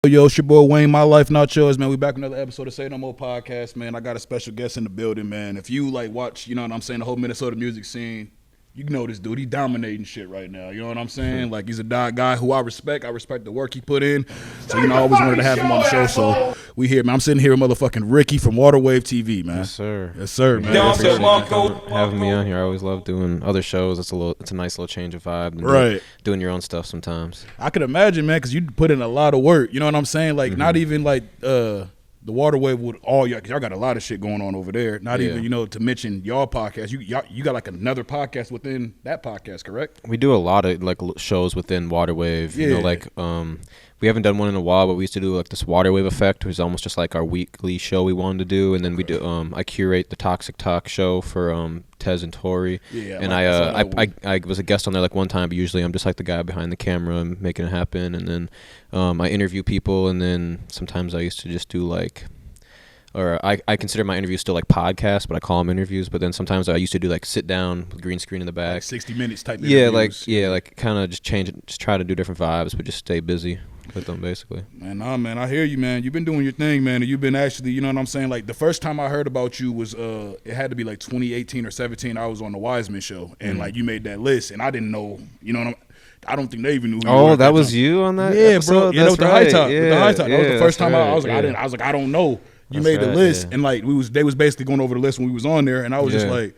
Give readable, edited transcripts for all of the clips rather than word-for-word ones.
Yo, it's your boy Wayne, My Life Not Yours, man. We back with another episode of Saynomo Podcast, man. I got a special guest in the building, man. If you watch, you know what I'm saying, the whole Minnesota music scene, you know this dude. He dominating shit right now. You know what I'm saying? Like, he's a guy who I respect. I respect the work he put in. So, I always wanted to have him on the show. So, we here, man. I'm sitting here with motherfucking Ricky from Waterwave TV, man. Yes, sir. Yes, sir, man. I appreciate you having me on here. I always love doing other shows. It's a nice little change of vibe. And right. Doing your own stuff sometimes. I could imagine, man, because you put in a lot of work. You know what I'm saying? Like, not even the Waterwave with all y'all, because y'all got a lot of shit going on over there. Not even, to mention y'all podcast. You got like another podcast within that podcast, correct? We do a lot of like shows within Waterwave. Yeah. We haven't done one in a while, but we used to do like this Waterwave Effect, which is almost just like our weekly show we wanted to do. And then we do. I curate the Toxic Talk show for Tez and Tori. Yeah. And I was a guest on there like one time, but usually I'm just like the guy behind the camera and making it happen. And then I interview people, and then sometimes I used to just do like. Or I consider my interviews still like podcasts, but I call them interviews. But then sometimes I used to do like sit down with green screen in the back, like 60 minutes type. Interviews. Like kind of just change it, just try to do different vibes, but just stay busy with them basically. Man, I hear you, man. You've been doing your thing, man, and you've been actually, you know what I'm saying. Like the first time I heard about you was it had to be like 2018 or 17. I was on the Wiseman show, and like you made that list, and I didn't know, you know what I don't think they even knew who you were. That was you on that? Yeah, episode? Bro. Yeah, with the high top. Yeah, with the high top. That was the first time right. I was like, I don't know. You made the list, and like they was basically going over the list when we was on there, and I was just like,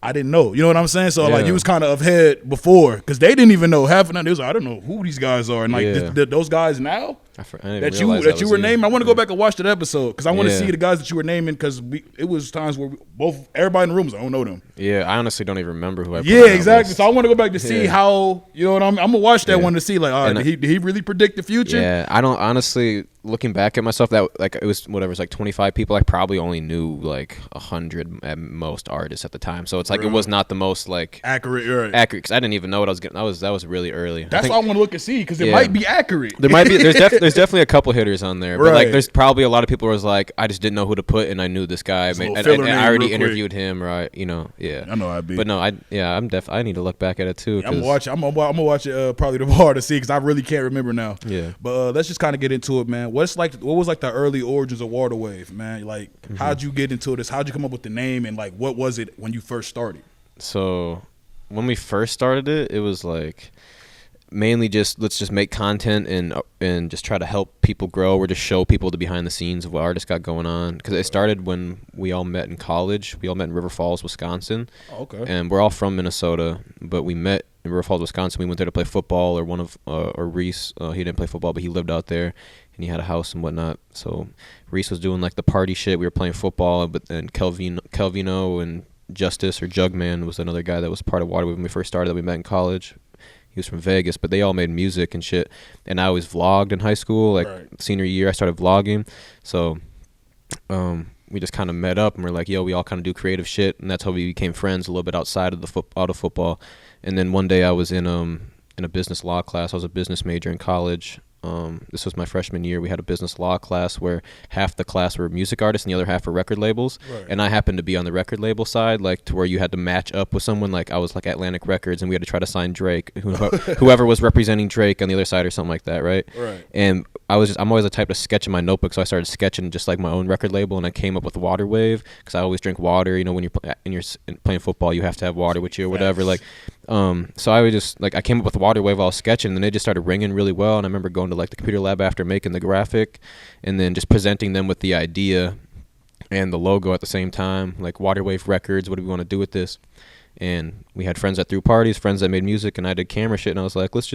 I didn't know. You know what I'm saying? So like you was kind of ahead before, because they didn't even know half of them. They was like, I don't know who these guys are, and like those guys now that you were naming. I want to go back and watch that episode because I want to see the guys that you were naming, because it was times where everybody in the room was like, I don't know them. Yeah, I honestly don't even remember who I put on that exactly. List. So I want to go back to see how, you know what I'm gonna watch that one to see like, all right, did he really predict the future? Yeah, I don't honestly. Looking back at myself, that like it was whatever, it's like 25 people. I probably only knew like 100 at most artists at the time. So it's like it was not the most like accurate, because I didn't even know what I was getting. That was really early. That's why I want to look and see, because it might be accurate. There might be. There's definitely a couple hitters on there, but like there's probably a lot of people who was like, I just didn't know who to put, and I knew this guy, and I already interviewed him, right? You know, yeah. I know I'd be, but no, I need to look back at it too. I'm gonna watch it probably tomorrow to see, because I really can't remember now. Yeah, but let's just kind of get into it, man. What was like the early origins of Waterwave, man? Like, how'd you get into this? How'd you come up with the name, and like, what was it when you first started? So when we first started it was like mainly just let's just make content and just try to help people grow, or just show people the behind the scenes of what artists got going on. Because it started when we all met in college. We all met in River Falls, Wisconsin. Oh, okay. And we're all from Minnesota, but we met in River Falls, Wisconsin. We went there to play football, or Reese. He didn't play football, but he lived out there, and he had a house and whatnot. So Reese was doing like the party shit. We were playing football, but then Kelvino and Justice, or Jugman, was another guy that was part of Waterwave when we first started, that we met in college. He was from Vegas, but they all made music and shit. And I always vlogged in high school. Like senior year, I started vlogging. So we just kind of met up, and we're like, yo, we all kind of do creative shit. And that's how we became friends a little bit outside of football. And then one day I was in a business law class. I was a business major in college. This was my freshman year. We had a business law class where half the class were music artists and the other half were record labels. Right. And I happened to be on the record label side, like to where you had to match up with someone. Like I was like Atlantic Records, and we had to try to sign Drake, whoever was representing Drake on the other side or something like that, right? Right. And I'm always the type to sketch in my notebook, so I started sketching just like my own record label, and I came up with Waterwave, because I always drink water. You know, when you're playing football, you have to have water with you or whatever. Like, so I would just like I came up with Waterwave while I was sketching, and then it just started ringing really well. And I remember going to like the computer lab after making the graphic, and then just presenting them with the idea and the logo at the same time, like Waterwave Records. What do we want to do with this? And we had friends that threw parties, friends that made music, and I did camera shit, and I was like, let's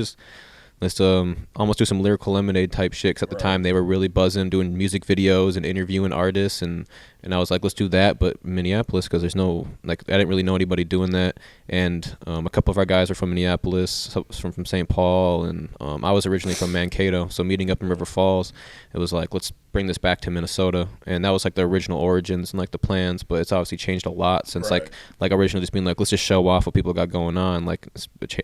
almost do some Lyrical Lemonade type shit, because at the time they were really buzzing, doing music videos and interviewing artists, and I was like, let's do that, but Minneapolis, because there's no, like, I didn't really know anybody doing that, and a couple of our guys are from Minneapolis, from St. Paul, and I was originally from Mankato, so meeting up in River Falls, it was like, let's bring this back to Minnesota, and that was like the original origins and like the plans, but it's obviously changed a lot since like originally just being like, let's just show off what people got going on, like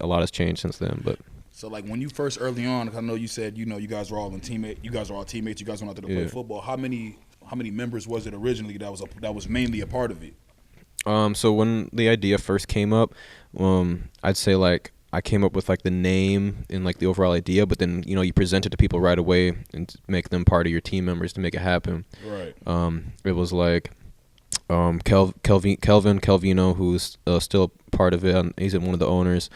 a lot has changed since then, but... So like when you first early on, I know you said, you know, you guys were all teammates. You guys went out there to play football. How many members was it originally that was mainly a part of it? So when the idea first came up, I'd say like I came up with like the name and like the overall idea, but then you present it to people right away and make them part of your team members to make it happen. Right. It was like Kelvino, who's still part of it. He's one of the owners.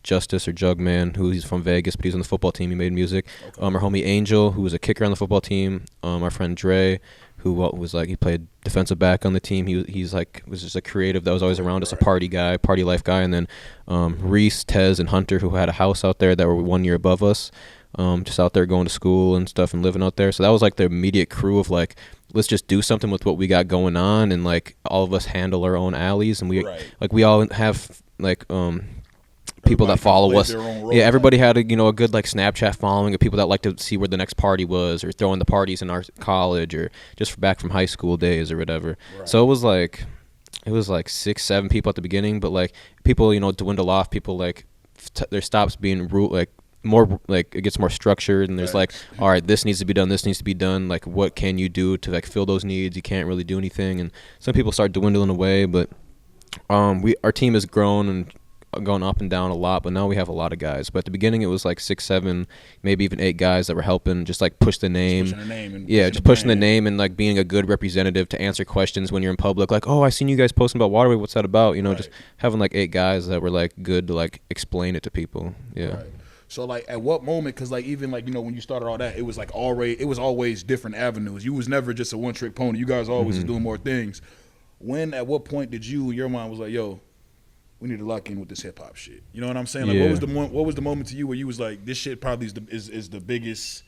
Justice or Jugman, who he's from Vegas, but he's on the football team. He made music. Okay. Our homie Angel, who was a kicker on the football team. Our friend Dre, who was like, he played defensive back on the team. He's like, was just a creative that was always around us, a party guy, party life guy. And then Reese, Tez, and Hunter, who had a house out there that were 1 year above us, just out there going to school and stuff and living out there. So that was like the immediate crew of like, let's just do something with what we got going on, and like all of us handle our own alleys, and we all have like people that follow us. Yeah, everybody had a good like Snapchat following of people that like to see where the next party was, or throwing the parties in our college, or just back from high school days or whatever. Right. So it was like 6-7 people at the beginning, but like people dwindle off. People like there stops being more like it gets more structured, and there's like, all right, this needs to be done, like what can you do to like fill those needs? You can't really do anything, and some people start dwindling away, but our team has grown and gone up and down a lot, but now we have a lot of guys. But at the beginning it was like 6-7, maybe even 8 guys that were helping just like push the name. Just pushing the name and like being a good representative to answer questions when you're in public, like, oh, I seen you guys posting about Waterway, what's that about? Just having like 8 guys that were like good to like explain it to people. Right. So like at what moment, because like even like when you started all that, it was like always different avenues. You was never just a one trick pony. You guys always was doing more things. At what point did your mind was like, yo, we need to lock in with this hip hop shit? You know what I'm saying? Like what was the moment to you where you was like, this shit probably is the biggest,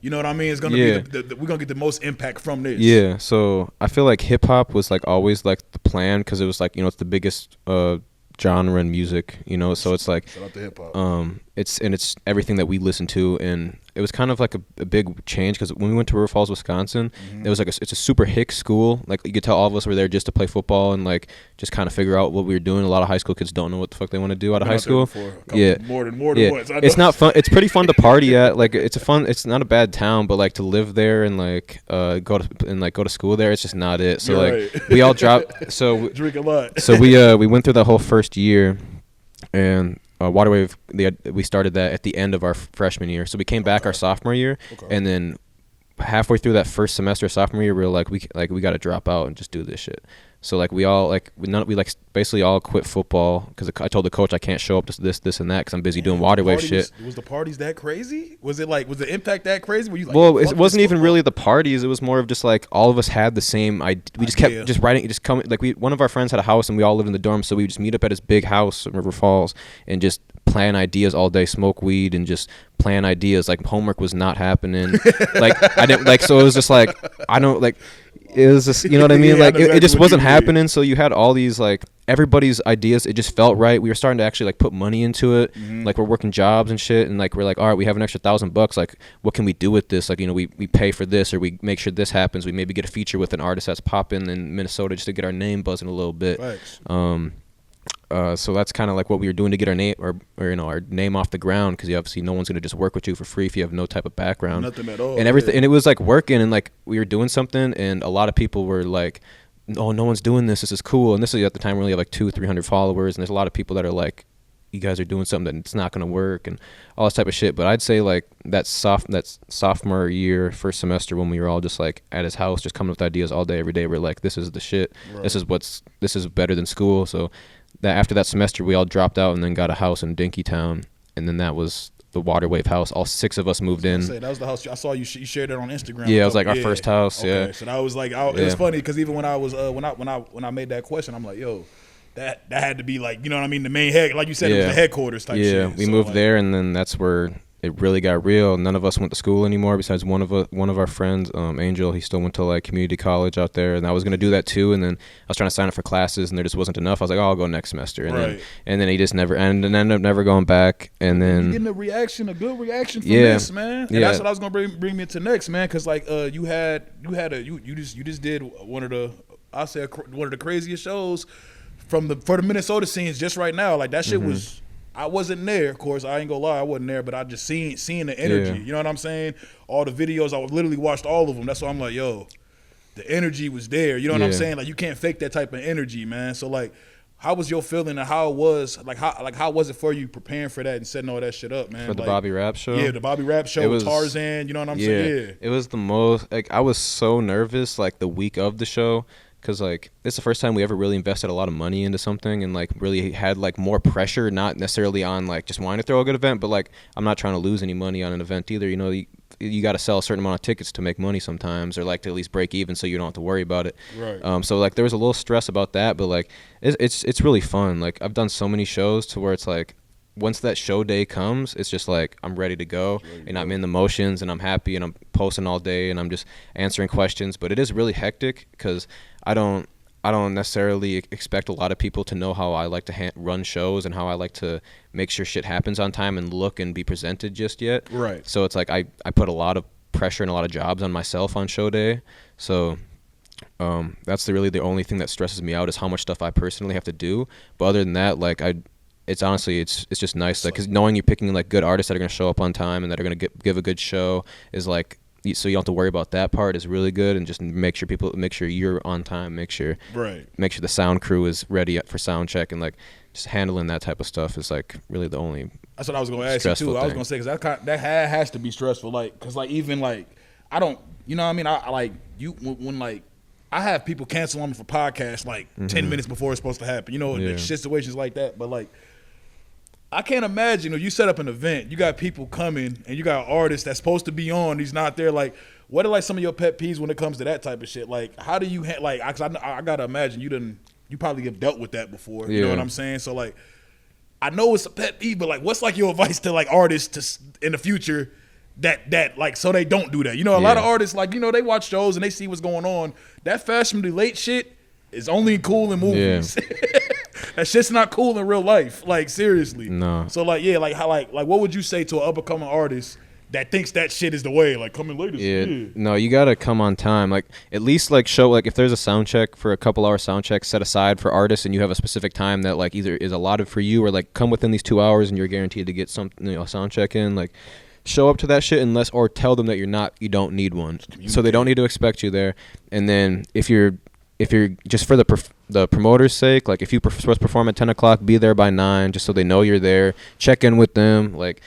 you know what I mean? It's gonna be we're gonna get the most impact from this. Yeah. So I feel like hip hop was like always like the plan, because it was like it's the biggest genre in music, so it's like, shout out to hip hop. It's everything that we listen to, and it was kind of like a big change, because when we went to River Falls, Wisconsin, it was like it's a super hick school. Like you could tell all of us were there just to play football and like just kind of figure out what we were doing. A lot of high school kids don't know what the fuck they want to do out of high school. More than once. It's not fun. It's pretty fun to party at. Like it's not a bad town, but like to live there and like go to school there, it's just not it. So we all dropped. So drink a lot. So we went through that whole first year, and Waterwave, we started that at the end of our freshman year. So we came back our sophomore year, and then halfway through that first semester of sophomore year, we were like, we got to drop out and just do this shit. So like we basically all quit football, because I told the coach I can't show up to this and that because I'm busy doing Waterwave shit. Was the parties that crazy? Was the impact that crazy? Were you like, well, it wasn't even really the parties. It was more of just like all of us had the same idea. We just kept just writing, just coming. Like one of our friends had a house and we all lived in the dorm, so we would just meet up at his big house in River Falls and just plan ideas all day, smoke weed, and just plan ideas. Like homework was not happening. Like I didn't like. So it was just like I don't like. It was just, you know what I mean? Like it just wasn't happening. So you had all these like everybody's ideas. It just felt right. We were starting to actually like put money into it. Like we're working jobs and shit, and like we're like, all right, we have an extra $1,000. Like what can we do with this? Like we pay for this, or we make sure this happens. We maybe get a feature with an artist that's popping in Minnesota just to get our name buzzing a little bit. So that's kind of like what we were doing to get our name or our name off the ground, because obviously no one's gonna just work with you for free if you have no type of background, nothing at all, and everything. And it was like working, and like we were doing something, and a lot of people were like, "Oh, no one's doing this. This is cool." And this is at the time we only have like 200-300 followers, and there's a lot of people that are like, "You guys are doing something that's not gonna work," and all this type of shit. But I'd say like that sophomore year, first semester, when we were all just like at his house, just coming up with ideas all day, every day, we're like, "This is the shit. Right. This is better than school." So that after that semester, we all dropped out and then got a house in Dinkytown, and then that was the Waterwave house. All 6 of us moved in. That was the house I saw you shared it on Instagram. Yeah, it was like our first house. Okay. Yeah. So that was like it was funny, because even when I was when I made that question, I'm like, yo, that had to be like, you know what I mean, the main head, like you said, it was the headquarters type shit. Yeah, we moved there, and then that's where it really got real. None of us went to school anymore besides one of our friends, Angel. He still went to like community college out there, and I was gonna do that too. And then I was trying to sign up for classes, and there just wasn't enough. I was like, I'll go next semester, and then he just never ended up never going back. And then you're getting a good reaction from this, man. And that's what I was gonna bring me to next, man, because like you just did one of the craziest shows for the Minnesota scenes just right now. Like that shit was. I wasn't there, of course. I ain't gonna lie, I wasn't there, but I just seeing the energy. You know what I'm saying? All the videos, I literally watched all of them. That's why I'm like, yo, the energy was there. You know what I'm saying? Like you can't fake that type of energy, man. So like, how was your feeling and how it was how was it for you preparing for that and setting all that shit up, man? For the Bobby Rap show? Yeah, the Bobby Rap show with Tarzan, you know what I'm saying? Yeah. It was the most, like, I was so nervous, like, the week of the show, because, like, it's the first time we ever really invested a lot of money into something and, like, really had, like, more pressure, not necessarily on, like, just wanting to throw a good event, but, like, I'm not trying to lose any money on an event either, you know. You got to sell a certain amount of tickets to make money sometimes, or like to at least break even, so you don't have to worry about it. Right. So like there was a little stress about that, but like it's really fun. Like I've done so many shows to where it's like once that show day comes, it's just like I'm ready to go, and I'm in the motions, and I'm happy, and I'm posting all day, and I'm just answering questions. But it is really hectic because I don't necessarily expect a lot of people to know how I like to run shows and how I like to make sure shit happens on time and look and be presented just yet. Right. So it's like I put a lot of pressure and a lot of jobs on myself on show day. So that's really the only thing that stresses me out is how much stuff I personally have to do. But other than that, like it's honestly it's just nice, like, because knowing you're picking like good artists that are going to show up on time and that are going to give a good show is like, so you don't have to worry about that part is really good, and just make sure you're on time, make sure the sound crew is ready for sound check, and like just handling that type of stuff is like really the only. That's what I was going to ask you too. I was going to say, because that has to be stressful, like, because like even like I don't, you know what I mean, I like you when like I have people cancel on me for podcasts like 10 minutes before it's supposed to happen, you know, like situations like that, but like I can't imagine if you set up an event, you got people coming and you got artists that's supposed to be on, he's not there. Like, what are like some of your pet peeves when it comes to that type of shit? Like, how do you like? I gotta imagine you probably have dealt with that before. You know what I'm saying? So like, I know it's a pet peeve, but like, what's like your advice to like artists in the future that like so they don't do that? You know, a lot of artists, like, you know, they watch shows and they see what's going on. That fashionably late shit is only cool in movies. Yeah. That shit's not cool in real life. Like, seriously. No. So like, yeah, like how like what would you say to an up and coming artist that thinks that shit is the way? Like, coming late is No, you gotta come on time. Like, at least like show, like, if there's a sound check for a couple hour sound check set aside for artists, and you have a specific time that like either is allotted for you, or like come within these 2 hours and you're guaranteed to get some, you know, a sound check in. Like, show up to that shit, or tell them that you don't need one, so they don't need to expect you there. And then if you're just for the promoter's sake, like if you're supposed to perform at 10 o'clock, be there by 9, just so they know you're there. Check in with them. Like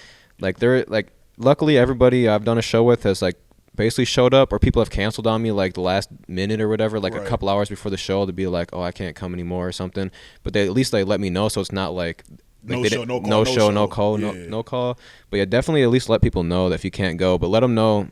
they're like, luckily everybody I've done a show with has like basically showed up, or people have canceled on me like the last minute or whatever, like a couple hours before the show, to be like, oh, I can't come anymore or something. But they at least like let me know, so it's not like no call. But yeah, definitely at least let people know that if you can't go, but let them know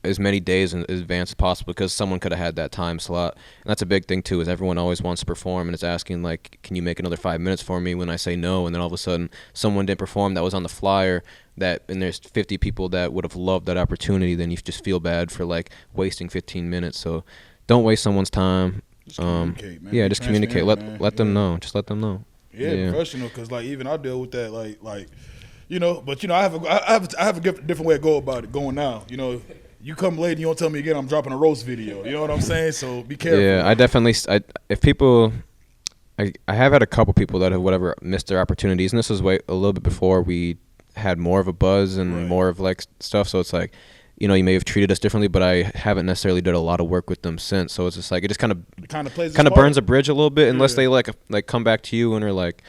as many days in advance as possible, because someone could have had that time slot. And that's a big thing too, is everyone always wants to perform and it's asking like, can you make another 5 minutes for me, when I say no, and then all of a sudden someone didn't perform that was on the flyer, and there's 50 people that would have loved that opportunity. Then you just feel bad for like wasting 15 minutes. So don't waste someone's time. Just communicate, man. Yeah, just communicate. Let them know. Just let them know. Yeah, professional, because like even I deal with that, like you know, but you know, I have a different way to go about it. Going now, you know, you come late and you don't tell me again, I'm dropping a roast video. You know what I'm saying? So be careful. Yeah, if people, I have had a couple people that have missed their opportunities, and this was a little bit before we had more of a buzz and more of like stuff. So it's like, you know, you may have treated us differently, but I haven't necessarily did a lot of work with them since. So it's just like, it just kind of burns a bridge a little bit, unless they like come back to you and are like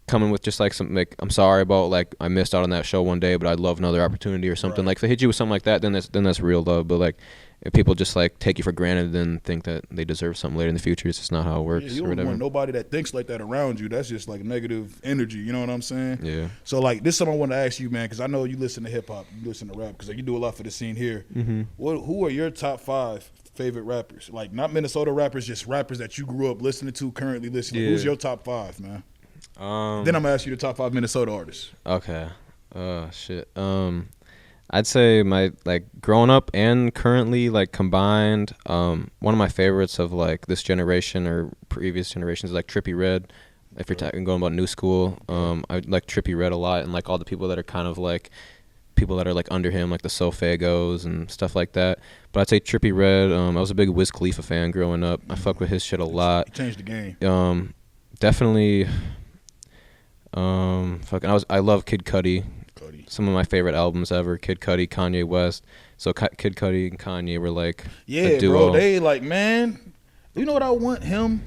coming with just like some, like, I'm sorry about like I missed out on that show one day, but I'd love another opportunity or something. Like if they hit you with something like that, then that's real love. But like if people just like take you for granted and think that they deserve something later in the future, it's just not how it works. Yeah, you don't want nobody that thinks like that around you. That's just like negative energy. You know what I'm saying? Yeah. So like this is something I want to ask you, man, because I know you listen to hip hop, you listen to rap, because like, you do a lot for the scene here. Mm-hmm. Who are your top 5 favorite rappers? Like not Minnesota rappers, just rappers that you grew up listening to, currently listening. Who's your top 5, man? Then I'm gonna ask you the top 5 Minnesota artists. Okay. Shit. I'd say my, like, growing up and currently, like, combined, one of my favorites of like this generation or previous generations is like Trippie Redd. If you're going about new school, I like Trippie Redd a lot, and like all the people that are kind of like people that are like under him, like the Sofagos and stuff like that. But I'd say Trippie Redd. I was a big Wiz Khalifa fan growing up. I fuck with his shit a lot. He changed the game. Definitely. I love Kid Cudi. Some of my favorite albums ever. Kid Cudi, Kanye West. So Kid Cudi and Kanye were like a duo. Bro, they like, man, you know what I want him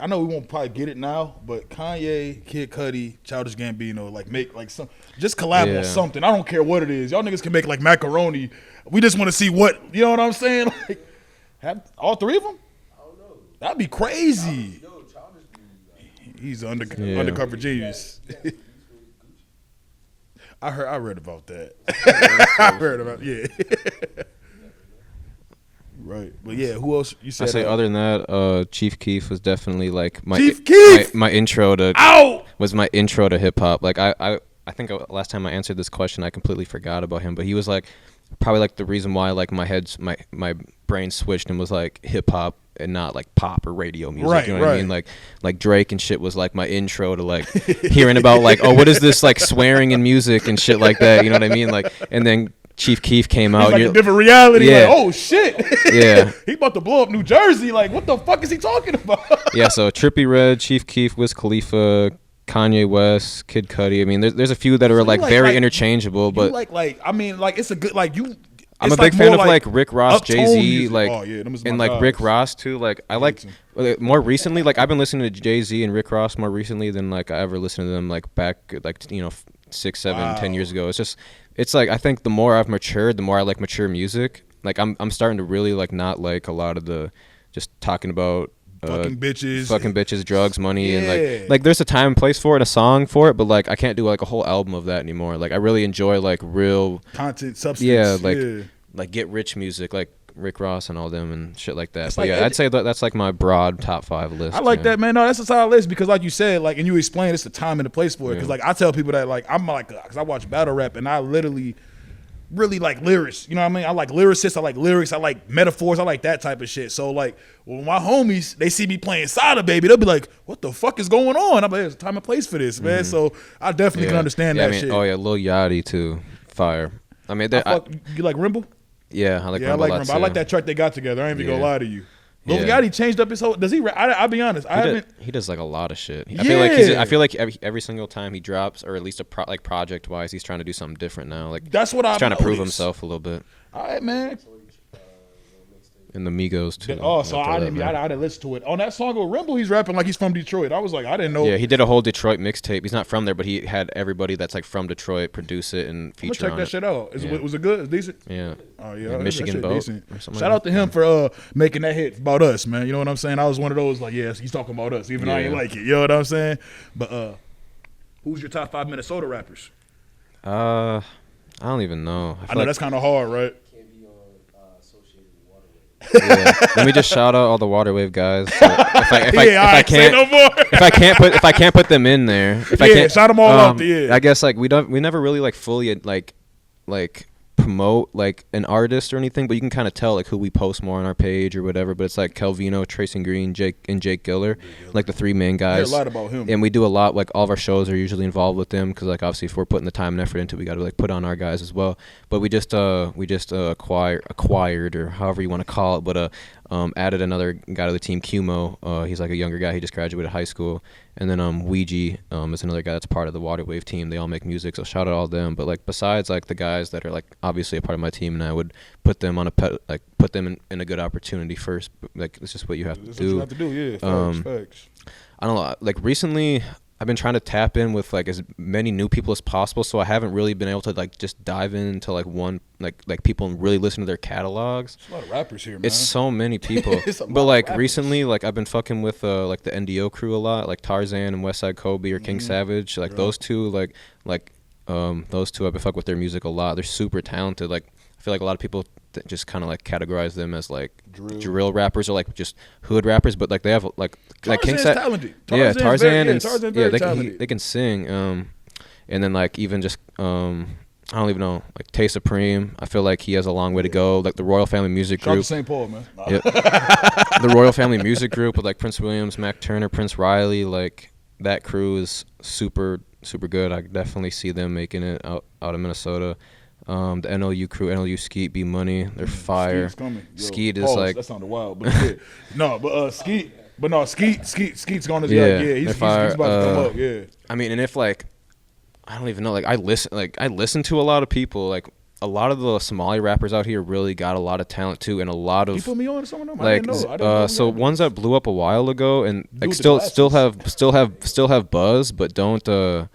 I know we won't probably get it now, but Kanye, Kid Cudi, Childish Gambino, like make like some, just collab on something. I don't care what it is. Y'all niggas can make like macaroni. We just want to see what, you know what I'm saying? Like, have all three of them? I don't know. That'd be crazy. He's an undercover genius. I read about that. I heard about Right, but yeah, who else you said? I say other than that, Chief Keef was definitely like my intro to hip hop. Like I think last time I answered this question, I completely forgot about him, but he was like probably like the reason why like my brain switched and was like hip hop and not like pop or radio music. Right, you know what I mean? Like Drake and shit was like my intro to like hearing about like, oh, what is this like swearing in music and shit like that. You know what I mean? Like, and then Chief Keef came out. Like a different reality. Yeah. Like, oh shit. Yeah. He about to blow up New Jersey. Like, what the fuck is he talking about? Yeah. So Trippie Redd, Chief Keef, Wiz Khalifa, Kanye West, Kid Cudi. I mean, there's a few that are like very interchangeable, but I mean, like it's a good like you. I'm a big fan of like Rick Ross, Jay-Z, like, and like guys. Rick Ross too. Like I like more recently, like I've been listening to Jay-Z and Rick Ross more recently than like I ever listened to them like back like 6, 7, 10 years ago. It's like I think the more I've matured, the more I like mature music. Like I'm starting to really like not like a lot of the just talking about fucking bitches, drugs, money, and like there's a time and place for it, a song for it, but like I can't do like a whole album of that anymore. Like I really enjoy like real content, substance. Like get rich music, like Rick Ross and all them and shit like that. But I'd say that's like my broad top 5 list. I like that, man. No, that's a solid list because like you said, like, and you explained it's the time and the place for it. Because like I tell people that like I'm like, because I watch battle rap and I literally really like lyrics. You know what I mean? I like lyricists. I like lyrics. I like metaphors. I like that type of shit. So like when my homies, they see me playing Sada Baby, they'll be like, what the fuck is going on? I'm like, there's a time and place for this, man. So I definitely can understand that shit. Oh yeah, Lil Yachty too. Fire. I mean, you like Rimble? Yeah, I like Rimble. I like that track they got together. I ain't even gonna lie to you. Lil Yachty changed up his whole. Does he? I'll be honest. He does like a lot of shit. I feel like every single time he drops, or at least project wise, he's trying to do something different now. Like that's what I'm trying to prove himself a little bit. All right, man. And the Migos too. So I didn't listen to it. On that song with Rimble, he's rapping like he's from Detroit. I was like, I didn't know. Yeah, he did a whole Detroit mixtape. He's not from there, but he had everybody that's like from Detroit produce it and feature on it. Check that shit out. Was it good? It's decent? Yeah. Oh yeah. Michigan Boat. Shout out to him for making that hit about us, man. You know what I'm saying? I was one of those like, yes, he's talking about us, even though I ain't like it. You know what I'm saying? But who's your top 5 Minnesota rappers? I don't even know. I know that's kind of hard, right? Yeah. Let me just shout out all the Waterwave guys. So if I can't put them in there. Shout them all out. I guess like we never really like fully like promote like an artist or anything, but you can kind of tell like who we post more on our page or whatever. But it's like Kelvino, Tracy Green, Jake Giller, like the 3 main guys. I hear a lot about him. And we do a lot, like all of our shows are usually involved with them because like obviously if we're putting the time and effort into it, we got to like put on our guys as well. But we just acquired or however you want to call it, but added another guy to the team, Kumo. He's like a younger guy. He just graduated high school. And then Ouija is another guy that's part of the Waterwave team. They all make music, so shout out all them. But like besides like the guys that are like obviously a part of my team, and I would put them on put them in a good opportunity first. Like it's just what you have to do. What you have to do, yeah. Facts. I don't know. Like recently, I've been trying to tap in with like as many new people as possible, so I haven't really been able to like just dive into like one like people and really listen to their catalogs. There's a lot of rappers here, man. It's so many people. But like recently, like I've been fucking with like the NDO crew a lot, like Tarzan and Westside Kobe or King Savage, like those two, those two I've been fucking with their music a lot. They're super talented. Like I feel like a lot of people just kind of like categorize them as like drill rappers or like just hood rappers, but like they have like King Savage. Yeah, Tarzan they can sing. And then like even just I don't even know, like Tay Supreme. I feel like he has a long way to go. Like the Royal Family Music Group. Shout out to St. Paul, man. Yep. The Royal Family Music Group with like Prince Williams, Mac Turner, Prince Riley. Like that crew is super good. I definitely see them making it out of Minnesota. The NLU crew, NLU Skeet, B Money, they're fire. Skeet is like that sounded wild, but Skeet's going to he's about to come up. Yeah, I mean, and if like I don't even know, like I listen to a lot of people, like a lot of the Somali rappers out here really got a lot of talent too, and a lot of. You put me on to some of them. Like, I didn't know. so ones that blew up a while ago and like still have buzz, but don't.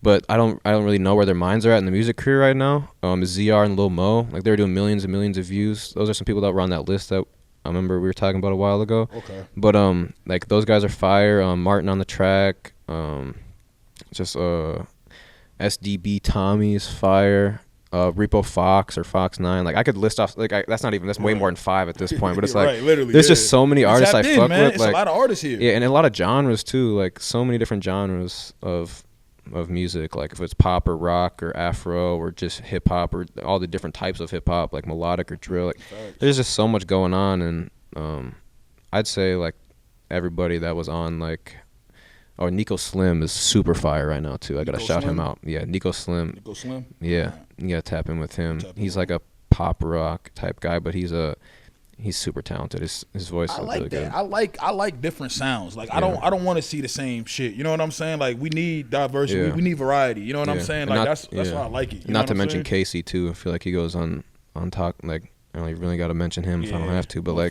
But I don't really know where their minds are at in the music career right now. ZR and Lil Mo, like they were doing millions and millions of views. Those are some people that were on that list that I remember we were talking about a while ago. Okay. But like those guys are fire. Martin on the track. Just SDB Tommy is fire. Repo Fox or Fox 9. Like I could list off like that's way more than 5 at this point. But it's like right, there's just so many artists I fuck with. It's like a lot of artists here. Yeah, and a lot of genres too. Like so many different genres of music, like if it's pop or rock or Afro or just hip hop or all the different types of hip hop, like melodic or drill. Like there's just so much going on, and I'd say like everybody that was on like, Nico Slim is super fire right now too. I gotta shout him out. Yeah, Nico Slim. Nico Slim. Yeah, you gotta tap in with him. He's like a pop rock type guy, but he's super talented. His voice is really good. I like different sounds. Like I don't want to see the same shit. You know what I'm saying? Like we need diversity. Yeah. We need variety. You know what I'm saying? Like that's why I like it. Not to mention Casey too. I feel like he goes on talk like. I don't really got to mention him if I don't have to, but like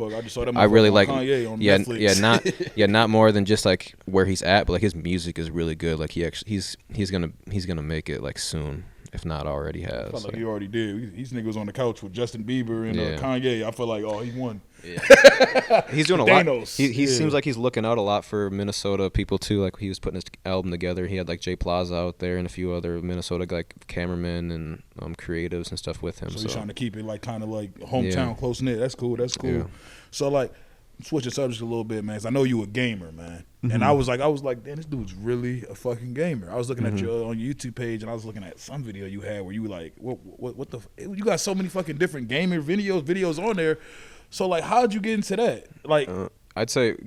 I really like Kanye on Netflix. not more than just like where he's at, but like his music is really good. Like he's gonna make it like soon, if not already has. I feel like he already did. These niggas on the couch with Justin Bieber and Kanye. I feel like he won. Yeah. He's doing a lot. He seems like he's looking out a lot for Minnesota people too. Like he was putting his album together. He had like Jay Plaza out there and a few other Minnesota like cameramen and creatives and stuff with him. So he's trying to keep it like kind of like hometown close knit. That's cool. Yeah. So like switching subjects a little bit, man. 'Cause I know you a gamer, man. Mm-hmm. And I was like, damn, this dude's really a fucking gamer. I was looking at your on your YouTube page, and I was looking at some video you had where you were like, what the? You got so many fucking different gamer videos on there. So like, how'd you get into that? Like, I'd say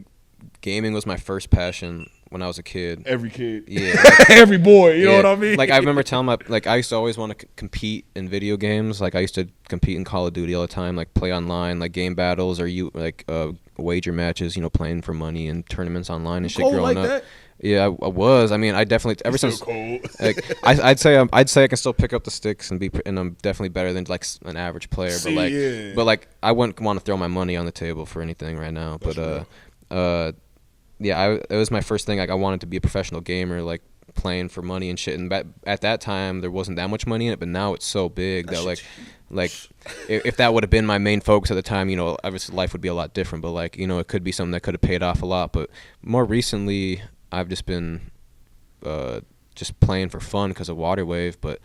gaming was my first passion when I was a kid. Every kid, yeah, every boy. You know what I mean? Like I remember telling I used to always want to compete in video games. Like I used to compete in Call of Duty all the time, like play online, like game battles or wager matches. Playing for money and tournaments online and shit. Growing up. That? Yeah, I was. I mean, I definitely ever since. Cold. Like, I'd say I can still pick up the sticks and I'm definitely better than like an average player. But I wouldn't want to throw my money on the table for anything right now. That's it was my first thing. Like I wanted to be a professional gamer, like playing for money and shit. And at that time, there wasn't that much money in it, but now it's so big that like if that would have been my main focus at the time, obviously life would be a lot different. But it could be something that could have paid off a lot. But more recently, I've just been just playing for fun because of Waterwave. But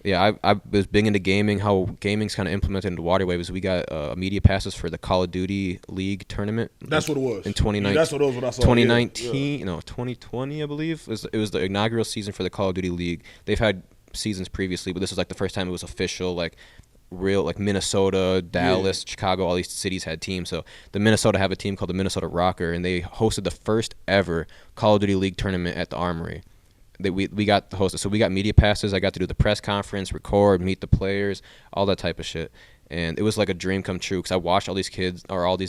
yeah, I was big into gaming. How gaming's kind of implemented into Waterwave is we got media passes for the Call of Duty League tournament. That's what it was. In 2019. That's what it was when I saw 2019, 2020, I believe. It was the inaugural season for the Call of Duty League. They've had seasons previously, but this was like the first time it was official, like real, like Minnesota, Dallas, Chicago, all these cities had teams. So the Minnesota have a team called the Minnesota Rocker, and they hosted the first ever Call of Duty League tournament at the Armory. We got the host, so we got media passes. I got to do the press conference, record, meet the players, all that type of shit. And it was like a dream come true because I watched all these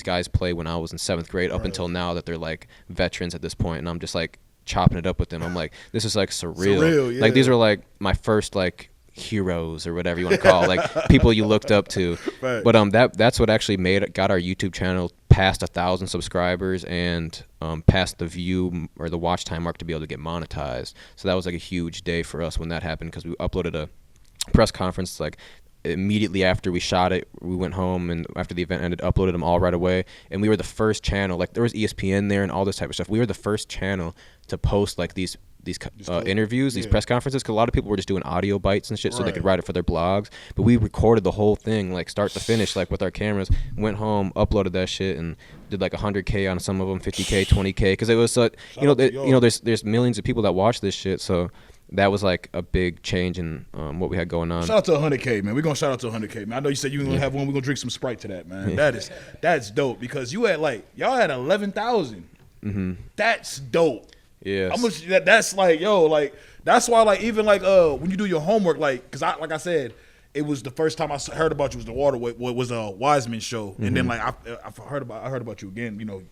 guys play when I was in 7th grade up until now that they're like veterans at this point, and I'm just like chopping it up with them. I'm like, this is like surreal. Like these are like my first like heroes or whatever you want to call it, like people you looked up to. Right. But that's what actually got our YouTube channel past 1,000 subscribers and past the view or the watch time mark to be able to get monetized. So that was like a huge day for us when that happened because we uploaded a press conference like immediately after we shot it. We went home and after the event ended, uploaded them all right away. And we were the first channel, like there was ESPN there and all this type of stuff. We were the first channel to post like these interviews, these press conferences, because a lot of people were just doing audio bites and shit so they could write it for their blogs. But we recorded the whole thing, like start to finish, like with our cameras, went home, uploaded that shit, and did like 100K on some of them, 50K, 20K, because it was there's millions of people that watch this shit, so that was like a big change in what we had going on. Shout out to 100K, man. We're gonna shout out to 100K, man. I know you said you were gonna have one. We're gonna drink some Sprite to that, man. Yeah. That's dope because you had y'all had 11,000. Mm-hmm. That's dope. Yeah, that's like that's why even when you do your homework, because I said, it was the first time I heard about you was the Waterway, was a Wiseman show, mm-hmm. and then I heard about you again. You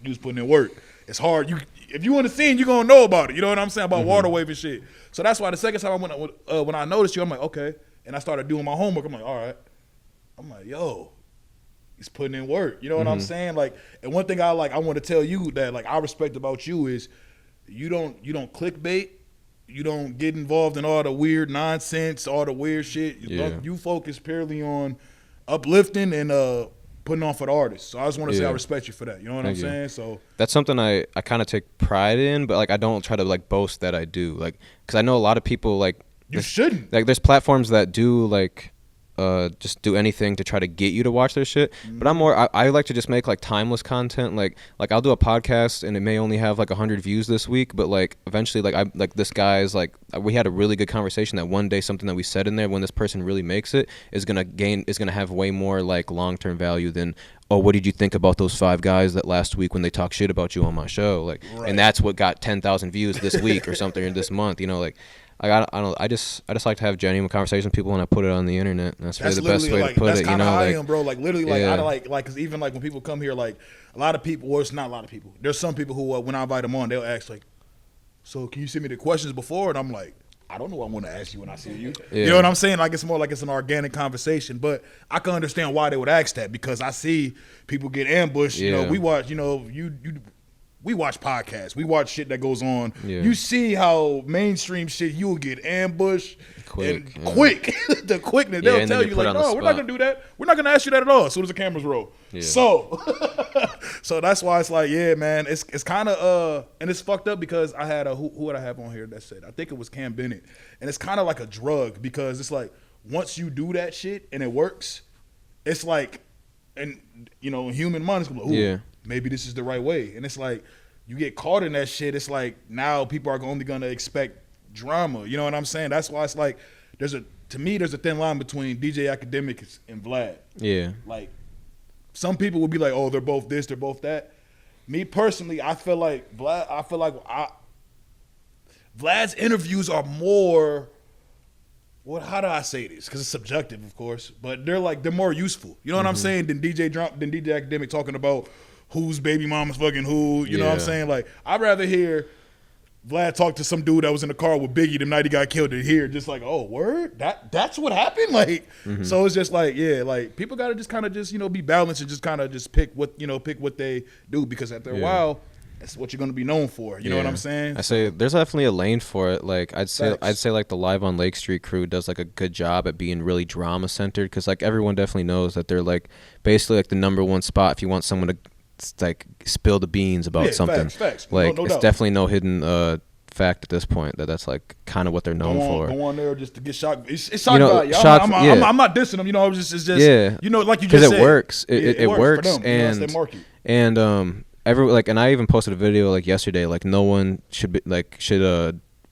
was putting in work. It's hard. If you on the scene, you gonna know about it. You know what I'm saying about mm-hmm. Waterwave and shit. So that's why the second time when I noticed you, I'm like, okay. and I started doing my homework. I'm like, all right. I'm like, yo, he's putting in work. You know what I'm saying? Like, and one thing I want to tell you that like I respect about you is you don't clickbait. You don't get involved in all the weird nonsense, all the weird shit. You focus purely on uplifting and putting on for the artists. So I just want to say I respect you for that. You know what I'm saying? So that's something I kind of take pride in, but like I don't try to like boast that I do. Like, because I know a lot of people like you shouldn't. Like, there's platforms that do like just do anything to try to get you to watch their shit. But I'm more I like to just make like timeless content. Like I'll do a podcast and it may only have like 100 views this week, but like eventually like this guy's like we had a really good conversation that one day something that we said in there, when this person really makes it, is gonna have way more like long-term value than, oh, what did you think about those 5 guys that last week when they talk shit about you on my show? Like, and that's what got 10,000 views this week or something, or this month, you know, like I just like to have genuine conversations with people, and I put it on the internet. And that's really the best way to put it. You know, I am, bro. Like literally, like I like because even like when people come here, like a lot of people, well, it's not a lot of people. There's some people who when I invite them on, they'll ask like, "So can you send me the questions before?" And I'm like, I don't know what I want to ask you when I see you. You know what I'm saying? Like it's more like it's an organic conversation. But I can understand why they would ask that, because I see people get ambushed. You know, we watch. You know, we watch podcasts. We watch shit that goes on. Yeah. You see how mainstream shit, you'll get ambushed quick. The quickness. They'll tell you like, no, we're not going to do that. We're not going to ask you that at all as soon as the cameras roll. Yeah. So that's why it's like, yeah, man, it's kind of, and it's fucked up because I had who would I have on here that said, I think it was Cam Bennett. And it's kind of like a drug, because it's like, once you do that shit and it works, it's like, and you know, human mind is going to be like, ooh, maybe this is the right way. And it's like, you get caught in that shit, it's like now people are only going to expect drama. You know what I'm saying? That's why it's like to me there's a thin line between DJ Academic and Vlad. Yeah. Like some people would be like, oh, they're both this, they're both that. Me personally, I feel like Vlad's interviews are more, how do I say this? Because it's subjective, of course, but they're more useful. You know what I'm saying? Than DJ Academic talking about whose baby mama's fucking who. You know what I'm saying? Like, I'd rather hear Vlad talk to some dude that was in the car with Biggie the night he got killed than hear just like, oh, word? That's what happened? Like, so it's just like, yeah, like people got to just kind of just, you know, be balanced and just kind of just pick what they do, because after a while, that's what you're going to be known for. You know what I'm saying? I say there's definitely a lane for it. Like I'd say like the Live on Lake Street crew does like a good job at being really drama centered, because like everyone definitely knows that they're like basically like the number one spot if you want someone to like spill the beans about something. Facts. Like no it's doubt. Definitely no hidden fact at this point that's like kind of what they're known for. Go on there just to get shocked. It's shock value. I'm not dissing them. You know, it's just you know, like you just said, because it works. It works, and and I even posted a video like yesterday. Like no one should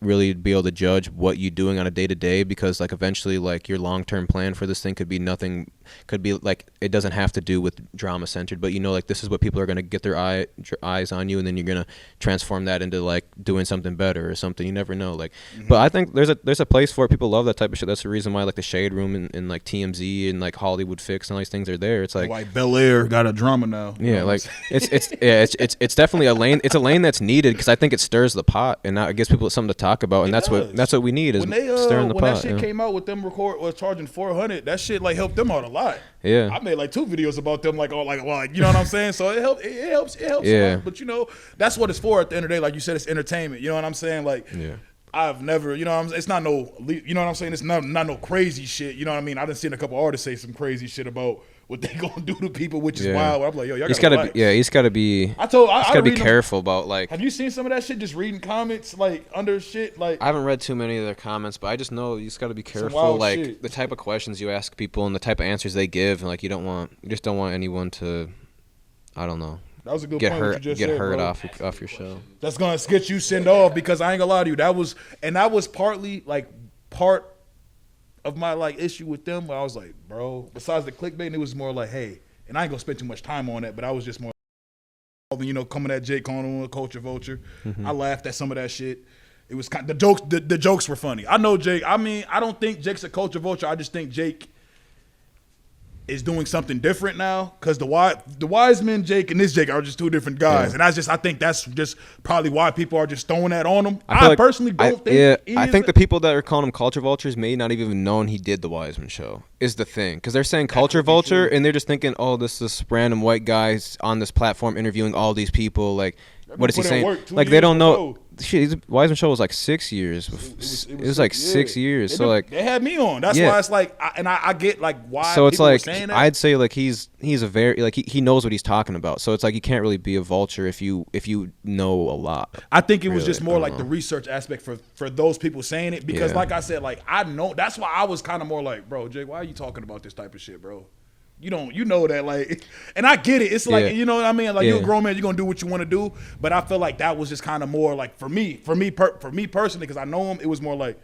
really be able to judge what you're doing on a day-to-day, because like eventually like your long-term plan for this thing could be nothing, could be like it doesn't have to do with drama centered, but you know, like this is what people are going to get their eyes on you, and then you're going to transform that into like doing something better or something. You never know. Like but I think there's a place for it. People love that type of shit. That's the reason why like the Shade Room and like TMZ and like Hollywood Fix and all these things are there. It's like Bel Air got a drama now. Yeah, like it's definitely a lane. It's a lane that's needed, because I think it stirs the pot and it gives people something to talk about, and that's what we need is stirring the pot. When that shit came out with them charging $400, that shit like helped them out a lot. Yeah, I made like 2 videos about them, like you know what I'm saying. So it helps. Yeah, a lot. But you know, that's what it's for. At the end of the day, like you said, it's entertainment. You know what I'm saying? Like, I've never, you know, it's not no, you know what I'm saying? It's not no crazy shit. You know what I mean? I done seen a couple artists say some crazy shit about what they gonna do to people, which is wild. I'm like, yo, y'all gotta be, he's gotta be. I gotta be careful about like. Have you seen some of that shit? Just reading comments like under shit like. I haven't read too many of their comments, but I just know you just gotta be careful, like shit. The type of questions you ask people and the type of answers they give, and like you just don't want anyone to, I don't know. That was a good get point. Hurt, get said, hurt bro. off your show. That's gonna get you sent off, because I ain't gonna lie to you. That was partly like part of my like issue with them, where I was like, bro, besides the clickbait, it was more like, hey, and I ain't gonna spend too much time on that, but I was just more, you know, coming at Jake calling him a culture vulture. I laughed at some of that shit. It was kind of, the jokes were funny. I know Jake. I mean, I don't think Jake's a culture vulture. I just think Jake is doing something different now, because the Wiseman Jake and this Jake are just two different guys, and I think that's just probably why people are just throwing that on him. I personally don't think. I think the people that are calling him culture vultures may not even known he did the Wiseman show is the thing, because they're saying culture vulture and they're just thinking, oh, this is random white guys on this platform interviewing all these people. Like, what is he saying? Like, they don't know. Shit, his Wiseman show was like 6 years. It was like 6 years. So like they had me on. That's why it's like, I get like why. So it's like saying that. I'd say like he's a very like he knows what he's talking about. So it's like you can't really be a vulture if you know a lot. I think it was just more like the research aspect for those people saying it, because like I said, like I know that's why I was kind of more like, bro, Jake, why are you talking about this type of shit, bro? You know that, like, and I get it. It's like, you know what I mean? Like, you're a grown man, you're gonna do what you want to do. But I feel like that was just kind of more like for me personally, because I know him. It was more like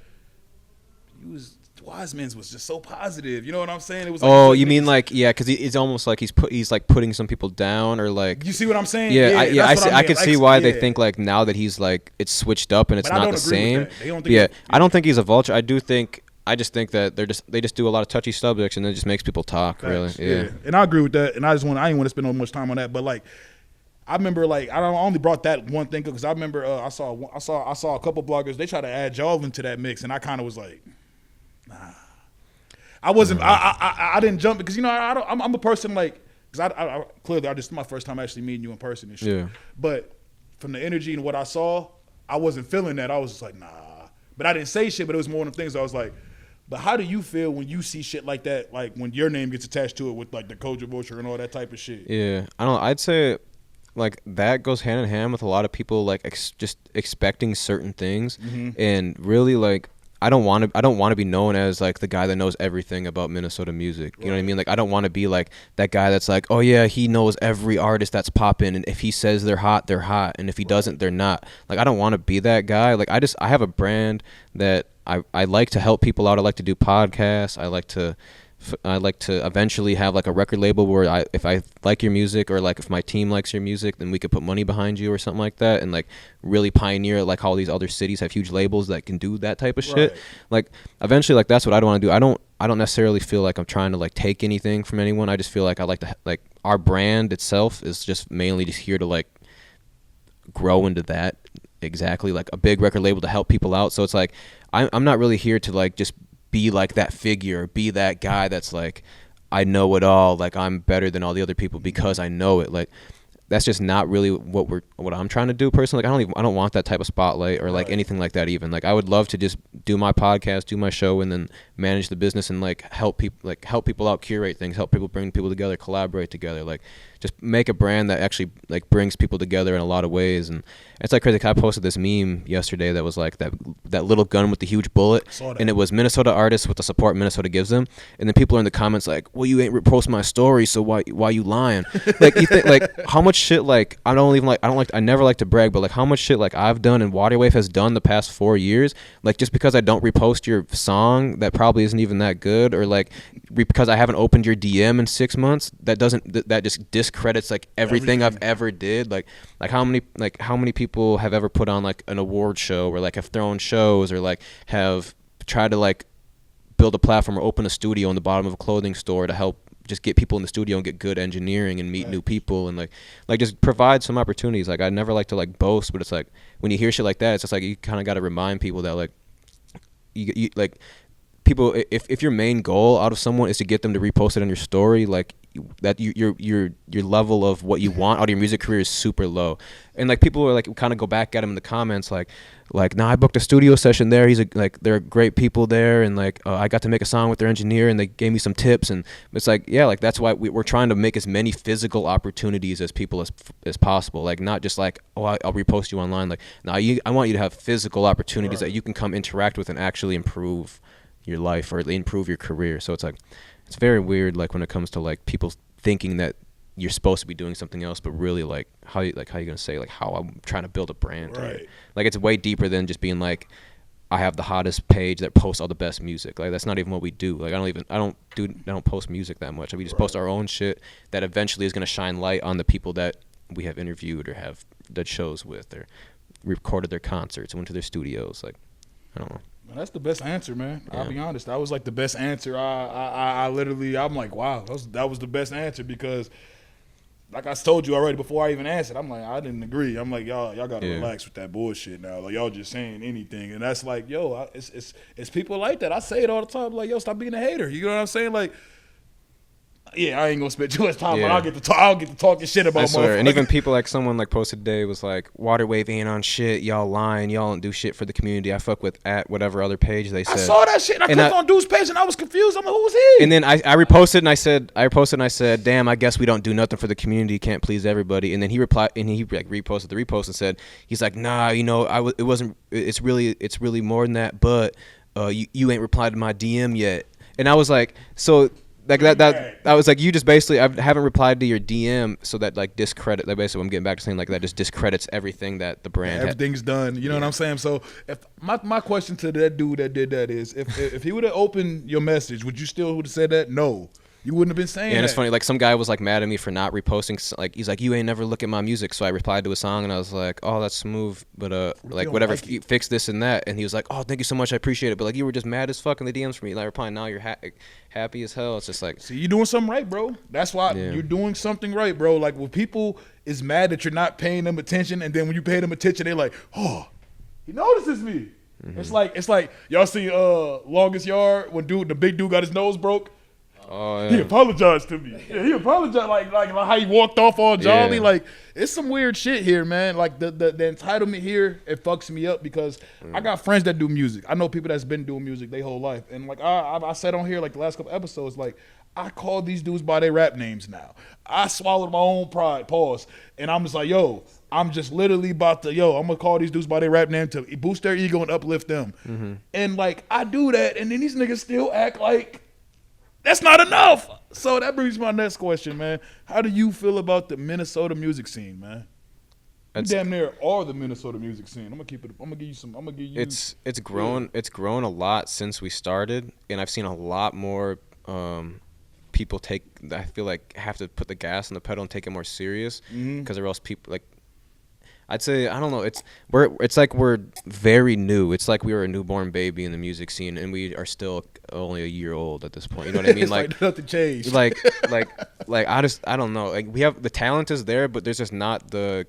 Wiseman's was just so positive. You know what I'm saying? It was. Like, you mean like because it's almost like he's like putting some people down, or like. You see what I'm saying? I can see why they think like now that he's like it's switched up and it's not the same. I don't think he's a vulture. I just think that they just do a lot of touchy subjects and it just makes people talk. Facts, really. Yeah. And I agree with that. And I didn't want to spend much time on that. But like, I remember like I only brought that one thing because I remember I saw a couple bloggers, they tried to add Jove into that mix, and I kind of was like, nah. I wasn't. I didn't jump because I'm a person like, because I clearly this is my first time actually meeting you in person and shit. Yeah. But from the energy and what I saw, I wasn't feeling that. I was just like, nah. But I didn't say shit. But it was more one of the things I was like. But how do you feel when you see shit like that, like when your name gets attached to it with like the culture vulture and all that type of shit? Yeah, I don't know. I'd say like that goes hand in hand with a lot of people like just expecting certain things, and really like I don't want to be known as like the guy that knows everything about Minnesota music. You know what I mean? Like I don't want to be like that guy that's like, oh yeah, he knows every artist that's popping, and if he says they're hot, and if he doesn't, they're not. Like I don't want to be that guy. Like I have a brand that I like to help people out. I like to do podcasts. I like to eventually have like a record label where if I like your music, or like if my team likes your music, then we could put money behind you or something like that, and like really pioneer like how all these other cities have huge labels that can do that type of shit. Like eventually, like that's what I want to do. I don't necessarily feel like I'm trying to like take anything from anyone. I just feel like I like to like our brand itself is just mainly just here to like grow into that. Exactly, like a big record label to help people out. So it's like I'm not really here to like just be like that figure, be that guy that's like I know it all, like I'm better than all the other people because I know it. Like that's just not really what I'm trying to do personally. Like I don't want that type of spotlight or like anything like that even. Like I would love to just do my podcast, do my show, and then manage the business and like help people out, curate things, help people, bring people together, collaborate together, like just make a brand that actually like brings people together in a lot of ways. And it's like crazy. I posted this meme yesterday that was like that little gun with the huge bullet, and it was Minnesota artists with the support Minnesota gives them, and then people are in the comments like, well, you ain't repost my story, so why you lying? Like you think like how much shit like I never like to brag, but like how much shit like I've done and Waterwave has done the past 4 years, like just because I don't repost your song that probably isn't even that good, or like because I haven't opened your DM in 6 months, that just discredits like everything I've ever did. Like how many people have ever put on like an award show, or like have thrown shows, or like have tried to like build a platform or open a studio in the bottom of a clothing store to help just get people in the studio and get good engineering and meet new people, and like just provide some opportunities. Like I never like to like boast, but it's like when you hear shit like that, it's just like you kind of got to remind people that like you like people, if your main goal out of someone is to get them to repost it on your story, like that your level of what you want out of your music career is super low. And like people are like kind of go back at him in the comments like nah, I booked a studio session there, they're great people there, and like I got to make a song with their engineer and they gave me some tips. And it's like, yeah, like that's why we're trying to make as many physical opportunities as people as possible, like not just like, oh, I'll repost you online. Like I want you to have physical opportunities that you can come interact with and actually improve your life or improve your career. So it's like it's very weird, like when it comes to like people thinking that you're supposed to be doing something else, but really like how you gonna say like how I'm trying to build a brand, right? Like it's way deeper than just being like I have the hottest page that posts all the best music. Like that's not even what we do. Like I don't post music that much. We just post our own shit that eventually is gonna shine light on the people that we have interviewed or have done shows with or recorded their concerts and went to their studios. Like I don't know. Man, that's the best answer, man. Yeah. I'll be honest. That was like the best answer. I literally, I'm like, wow, that was the best answer because, like I told you already before I even answered, I'm like, I didn't agree. I'm like, y'all gotta relax with that bullshit now. Like y'all just saying anything, and that's like, yo, it's people like that. I say it all the time. Like, yo, stop being a hater. You know what I'm saying? Like. Yeah, I ain't gonna spend too much time, but I'll get to talking shit about. I swear, and even people like someone like posted today was like, "Water Wave ain't on shit. Y'all lying. Y'all don't do shit for the community." I fuck with at whatever other page they said. I saw that shit. And I clicked on Dude's page, and I was confused. I'm like, who was he? And then I reposted and I said, "Damn, I guess we don't do nothing for the community. Can't please everybody." And then he replied, and he like reposted the repost and said, "He's like, nah, you know, it wasn't. It's really more than that. But you ain't replied to my DM yet." And I was like, so. Like that I was like, you just basically I haven't replied to your DM, so that like discredit. Like basically, I'm getting back to saying like that just discredits everything that the brand. Everything's done. You know what I'm saying? So if my question to that dude that did that is, if he would have opened your message, would you still would have said that? No. You wouldn't have been saying that. And it's funny, like some guy was like mad at me for not reposting. Like he's like, you ain't never look at my music. So I replied to a song and I was like, oh, that's smooth, but like whatever, fix this and that. And he was like, oh, thank you so much, I appreciate it. But like you were just mad as fuck in the DMs for me. Like replying now, you're happy as hell. It's just like, see, you're doing something right, bro. That's why you're doing something right, bro. Like when people is mad that you're not paying them attention, and then when you pay them attention, they're like, oh, he notices me. Mm-hmm. It's like y'all see Longest Yard when the big dude got his nose broke. Oh, yeah. He apologized to me. Yeah, he apologized like how he walked off all jolly. Yeah. Like it's some weird shit here, man. Like the entitlement here, it fucks me up because I got friends that do music. I know people that's been doing music their whole life, and like I said on here like the last couple episodes, like I call these dudes by their rap names now. I swallowed my own pride, pause, and I'm just like, yo, I'm just literally about to, I'm gonna call these dudes by their rap name to boost their ego and uplift them. Mm-hmm. And like I do that, and then these niggas still act like that's not enough. So that brings my next question, man. How do you feel about the Minnesota music scene, man? You damn near are the Minnesota music scene. I'm gonna give you some. It's grown. It's grown a lot since we started, and I've seen a lot more people I feel like have to put the gas on the pedal and take it more serious, because or else people like. I'd say, I don't know, it's like we're very new. It's like we were a newborn baby in the music scene, and we are still only a year old at this point. You know what I mean? It's like nothing changed. Like I don't know. Like we have the talent is there, but there's just not the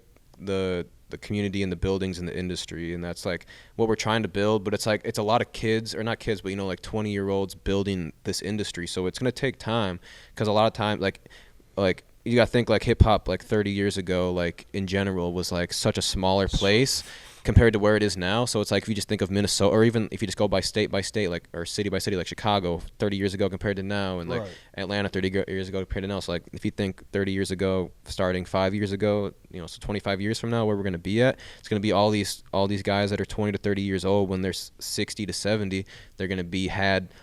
community and the buildings in the industry, and that's like what we're trying to build. But it's like it's a lot of kids, or not kids, but like 20-year-olds building this industry. So it's gonna take time, because a lot of times like. You gotta think like hip hop like 30 years ago, like in general, was like such a smaller place compared to where it is now. So it's like if you just think of Minnesota, or even if you just go by state, like or city by city, like Chicago 30 years ago compared to now, and like Atlanta 30 years ago compared to now. So like if you think 30 years ago, starting 5 years ago, so 25 years from now, where we're gonna be at, it's gonna be all these guys that are 20 to 30 years old. When they're 60 to 70, they're gonna be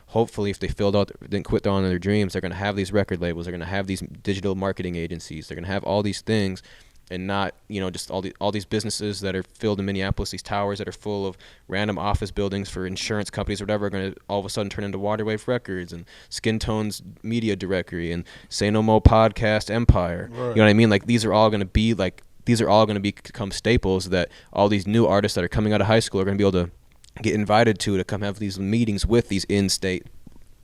hopefully if they didn't quit on their dreams, they're gonna have these record labels, they're gonna have these digital marketing agencies, they're gonna have all these things. And not, just all these businesses that are filled in Minneapolis, these towers that are full of random office buildings for insurance companies or whatever, are going to all of a sudden turn into Waterwave Records and Skin Tone's Media Directory and Saynomo Podcast Empire. Right. You know what I mean? Like these are all going to become staples that all these new artists that are coming out of high school are going to be able to get invited to come have these meetings with these in-state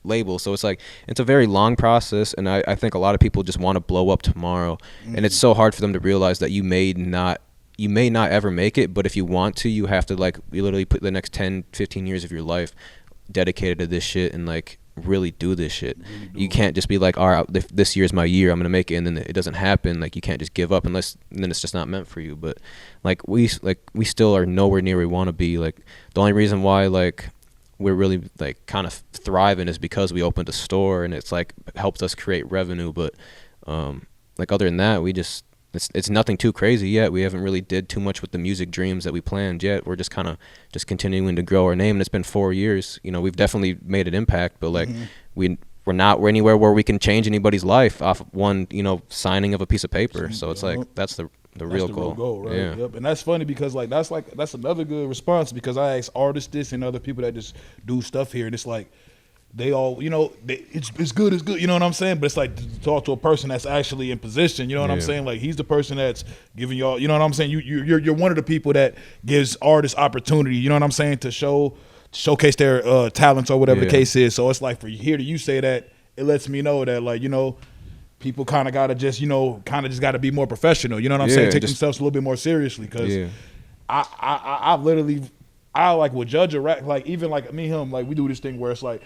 label. So it's like it's a very long process, and I think a lot of people just want to blow up tomorrow, and it's so hard for them to realize that you may not ever make it, but if you want to, you have to you literally put the next 10-15 years of your life dedicated to this shit and really do this shit. You can't just be like, all right, this year's my year, I'm gonna make it, and then it doesn't happen. Like you can't just give up and then it's just not meant for you. But we still are nowhere near where we want to be. Like the only reason why we're really kind of thriving is because we opened a store, and it's helped us create revenue. But other than that, we just it's nothing too crazy yet. We haven't really did too much with the music dreams that we planned yet. We're just kind of just continuing to grow our name, and it's been 4 years. We've definitely made an impact, but we're not anywhere where we can change anybody's life off one signing of a piece of paper. So it's that's the real goal, right? Yeah. Yep. And that's funny because that's another good response, because I ask artists this and other people that just do stuff here, and it's like they all it's good, you know what I'm saying? But it's like to talk to a person that's actually in position, you know what I'm saying? Like he's the person that's giving y'all, you know what I'm saying? You're one of the people that gives artists opportunity, you know what I'm saying, to show showcase their talents or whatever the case is. So it's like for hear you say that, it lets me know that like, you know, people kind of gotta just, you know, just gotta be more professional. You know what I'm saying? Take themselves a little bit more seriously because I literally like will judge a rap, like even like me and him, like we do this thing where it's like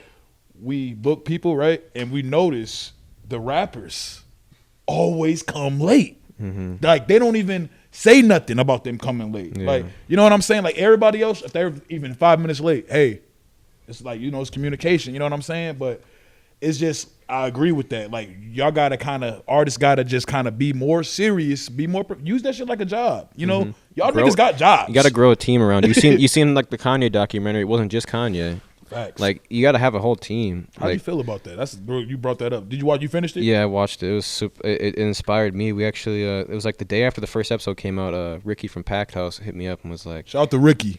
we book people, right, and we notice the rappers always come late. Like they don't even say nothing about them coming late. Like, you know what I'm saying? Like everybody else, if they're even 5 minutes late, hey, it's like, you know, it's communication. You know what I'm saying? But it's just, I agree with that. Like y'all gotta artists gotta just kind of be more serious, use that shit like a job. You know, y'all niggas got jobs. You gotta grow a team around you. You seen like the Kanye documentary. It wasn't just Kanye. Facts. Like you gotta have a whole team. How do you feel about that? Bro, you brought that up. Did you watch? You finished it? Yeah, I watched it. It was super. It inspired me. We actually, it was like the day after the first episode came out. Ricky from Packed House hit me up and was like, "Shout out to Ricky."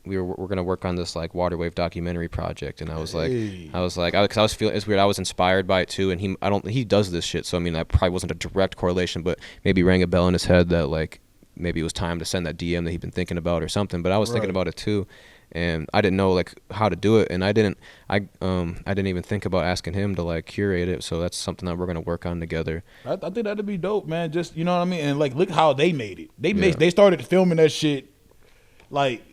We're gonna work on this like water wave documentary project, and I was like, cause I was feeling, it's weird. I was inspired by it too, and he does this shit. So I mean, that probably wasn't a direct correlation, but maybe rang a bell in his head that like maybe it was time to send that DM that he'd been thinking about or something. But I was thinking about it too, and I didn't know like how to do it, and I didn't even think about asking him to like curate it. So that's something that we're gonna work on together. I think that'd be dope, man. Just, you know what I mean, and like look how they made it. They started filming that shit like.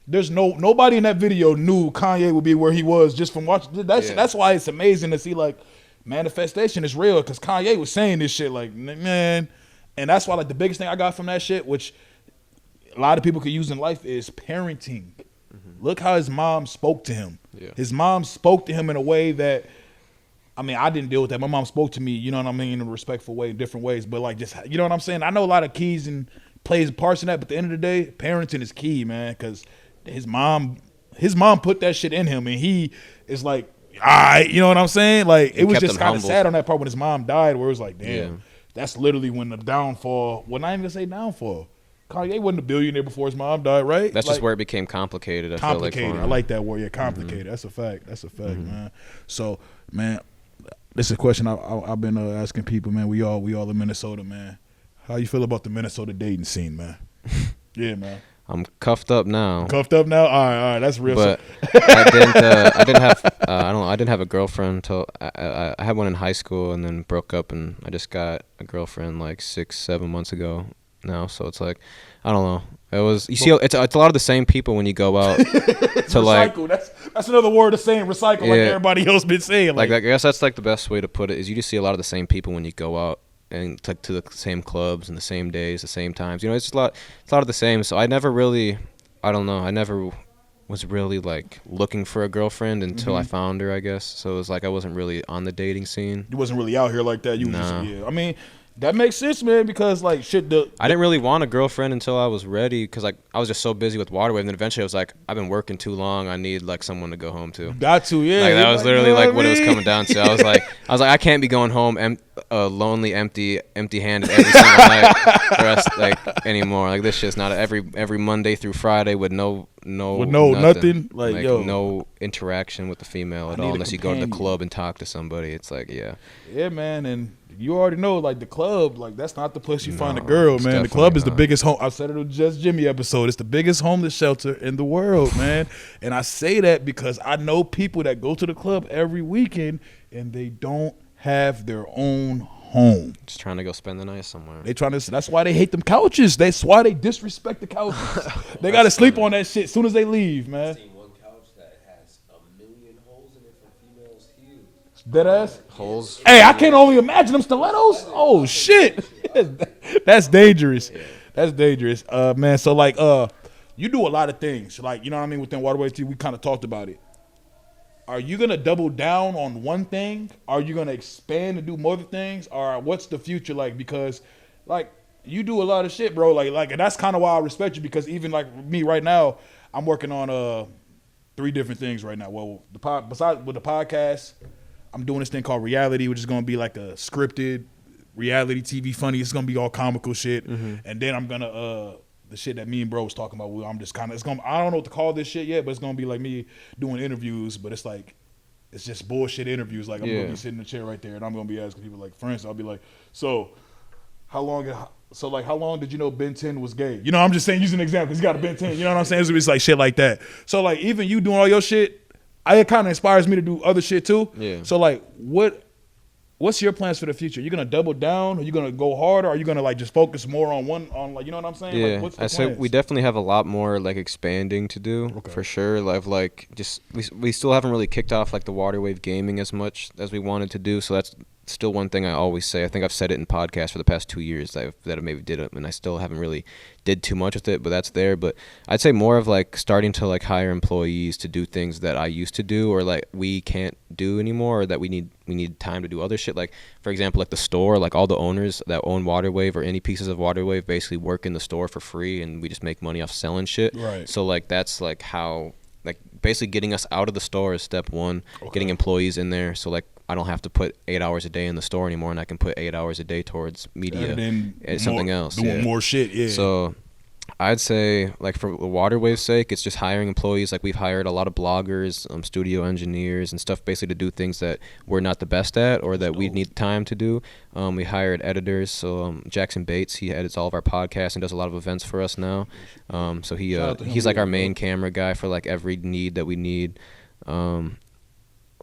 There's nobody in that video knew Kanye would be where he was just from watching that shit. That's why it's amazing to see like manifestation is real, because Kanye was saying this shit like, man, and that's why like the biggest thing I got from that shit, which a lot of people could use in life, is parenting. Look how his mom spoke to him. His mom spoke to him in a way that, I mean, I didn't deal with that. My mom spoke to me, you know what I mean, in a respectful way, in different ways, but like just, you know what I'm saying? I know a lot of keys and plays parts in that, but at the end of the day, parenting is key, man, because his mom put that shit in him, and he is like, all right, you know what I'm saying? Like, it was just kind of sad on that part when his mom died, where it was like, damn, that's literally when the downfall, well, not even gonna say downfall. Kanye wasn't a billionaire before his mom died, right? That's like, just where it became complicated. I feel like I like that word, complicated. That's a fact. That's a fact, man. So, man, this is a question I've been asking people, man. We all in Minnesota, man. How you feel about the Minnesota dating scene, man? Yeah, man. I'm cuffed up now. Cuffed up now? All right, that's real. But I didn't have a girlfriend until I had one in high school and then broke up, and I just got a girlfriend like 6-7 months ago now. So it's like, I don't know. It was, you see, it's a lot of the same people when you go out to recycle. Like. That's another word of saying recycle, like everybody else been saying. Like I guess that's like the best way to put it, is you just see a lot of the same people when you go out. And to the same clubs and the same days, the same times. You know, it's a lot of the same. So I never was really like looking for a girlfriend until I found her, I guess. So it was like I wasn't really on the dating scene. You wasn't really out here like that. You was just, I mean, that makes sense, man, because like shit. I didn't really want a girlfriend until I was ready, because like I was just so busy with Waterwave, and then eventually I was like, I've been working too long. I need like someone to go home to. Got to, yeah. Like that was literally like what it was coming down to. I was like, I can't be going home lonely, empty-handed every single night for us like anymore. Like this shit's not every Monday through Friday with no nothing. Like no interaction with the female at all, unless you go to the club and talk to somebody. It's like yeah, man, and you already know, like the club, like that's not the place you find a girl, man. The club is the biggest home. I said it in the Just Jimmy episode. It's the biggest homeless shelter in the world, man. And I say that because I know people that go to the club every weekend and they don't have their own home. Just trying to go spend the night somewhere. That's why they hate them couches. That's why they disrespect the couches. They got to sleep on that shit as soon as they leave, man. I've seen one couch that has 1,000,000 holes in it for females. Huge. Dead ass? Holes. Hey, I can only imagine them stilettos. Oh, shit. That's dangerous. That's dangerous. Man, so like, you do a lot of things. Like, you know what I mean? Within Waterway TV, we kind of talked about it. Are you going to double down on one thing? Are you going to expand and do more things? Or what's the future like? Because, like, you do a lot of shit, bro. Like, and that's kind of why I respect you, because even, like, me right now, I'm working on 3 different things right now. Well, besides with the podcast, I'm doing this thing called Reality, which is going to be like a scripted reality TV funny. It's going to be all comical shit. And then I'm going to the shit that me and bro was talking about, I'm just kind of, I don't know what to call this shit yet, but it's gonna be like me doing interviews, but it's like, it's just bullshit interviews. Like I'm gonna be sitting in the chair right there, and I'm gonna be asking people, like, for instance, I'll be like, so how long So like, how long did you know Ben 10 was gay? You know, I'm just saying, using an example, 'cause he got a Ben 10. You know what I'm saying? So it's like shit like that. So like, even you doing all your shit, it kind of inspires me to do other shit too. Yeah. So like, what's your plans for the future? You gonna double down? Are you gonna go harder? Or are you gonna like just focus more on like, you know what I'm saying? Yeah, Like, what's the I say plans? we definitely have a lot more like expanding to do for sure. Like just we still haven't really kicked off like the water wave gaming as much as we wanted to do. So that's still one thing I always say. I think I've said it in podcasts for the past 2 years that I maybe did it, and I still haven't really did too much with it, but that's there. But I'd say more of like starting to like hire employees to do things that I used to do or like we can't do anymore, or that we need time to do other shit. Like for example, like the store, like all the owners that own Waterwave or any pieces of Waterwave basically work in the store for free, and we just make money off selling shit. Right. So like that's like how like basically getting us out of the store is step one. Getting employees in there, so like I don't have to put 8 hours a day in the store anymore, and I can put 8 hours a day towards media and something else. Doing more shit, yeah. So I'd say, like, for the Waterwave's sake, it's just hiring employees. Like, we've hired a lot of bloggers, studio engineers and stuff, basically to do things that we're not the best at or that we need time to do. We hired editors. So Jackson Bates, he edits all of our podcasts and does a lot of events for us now. So he's like our main camera guy for like every need that we need. Let's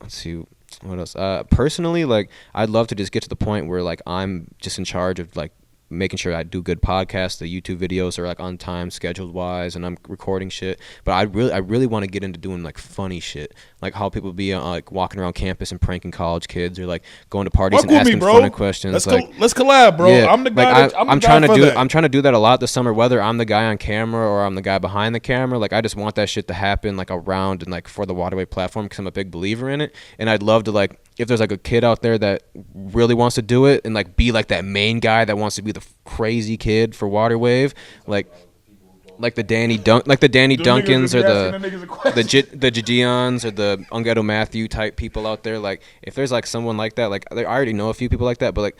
see. What else? Personally, like, I'd love to just get to the point where like I'm just in charge of like making sure I do good podcasts. The YouTube videos are like on time, scheduled wise, and I'm recording shit. But I really want to get into doing like funny shit, like how people be like walking around campus and pranking college kids, or like going to parties and asking funny questions. Let's collab, bro. Yeah, I'm the guy. Like, I'm trying to do that a lot this summer, whether I'm the guy on camera or I'm the guy behind the camera. Like, I just want that shit to happen like around and like for the Waterway platform, because I'm a big believer in it. And I'd love to, like, if there's like a kid out there that really wants to do it and like be like that main guy that wants to be the crazy kid for Waterwave, like the Danny Duncans or the Gideons or the Ungetto Matthew type people out there. Like, if there's like someone like that, like I already know a few people like that, but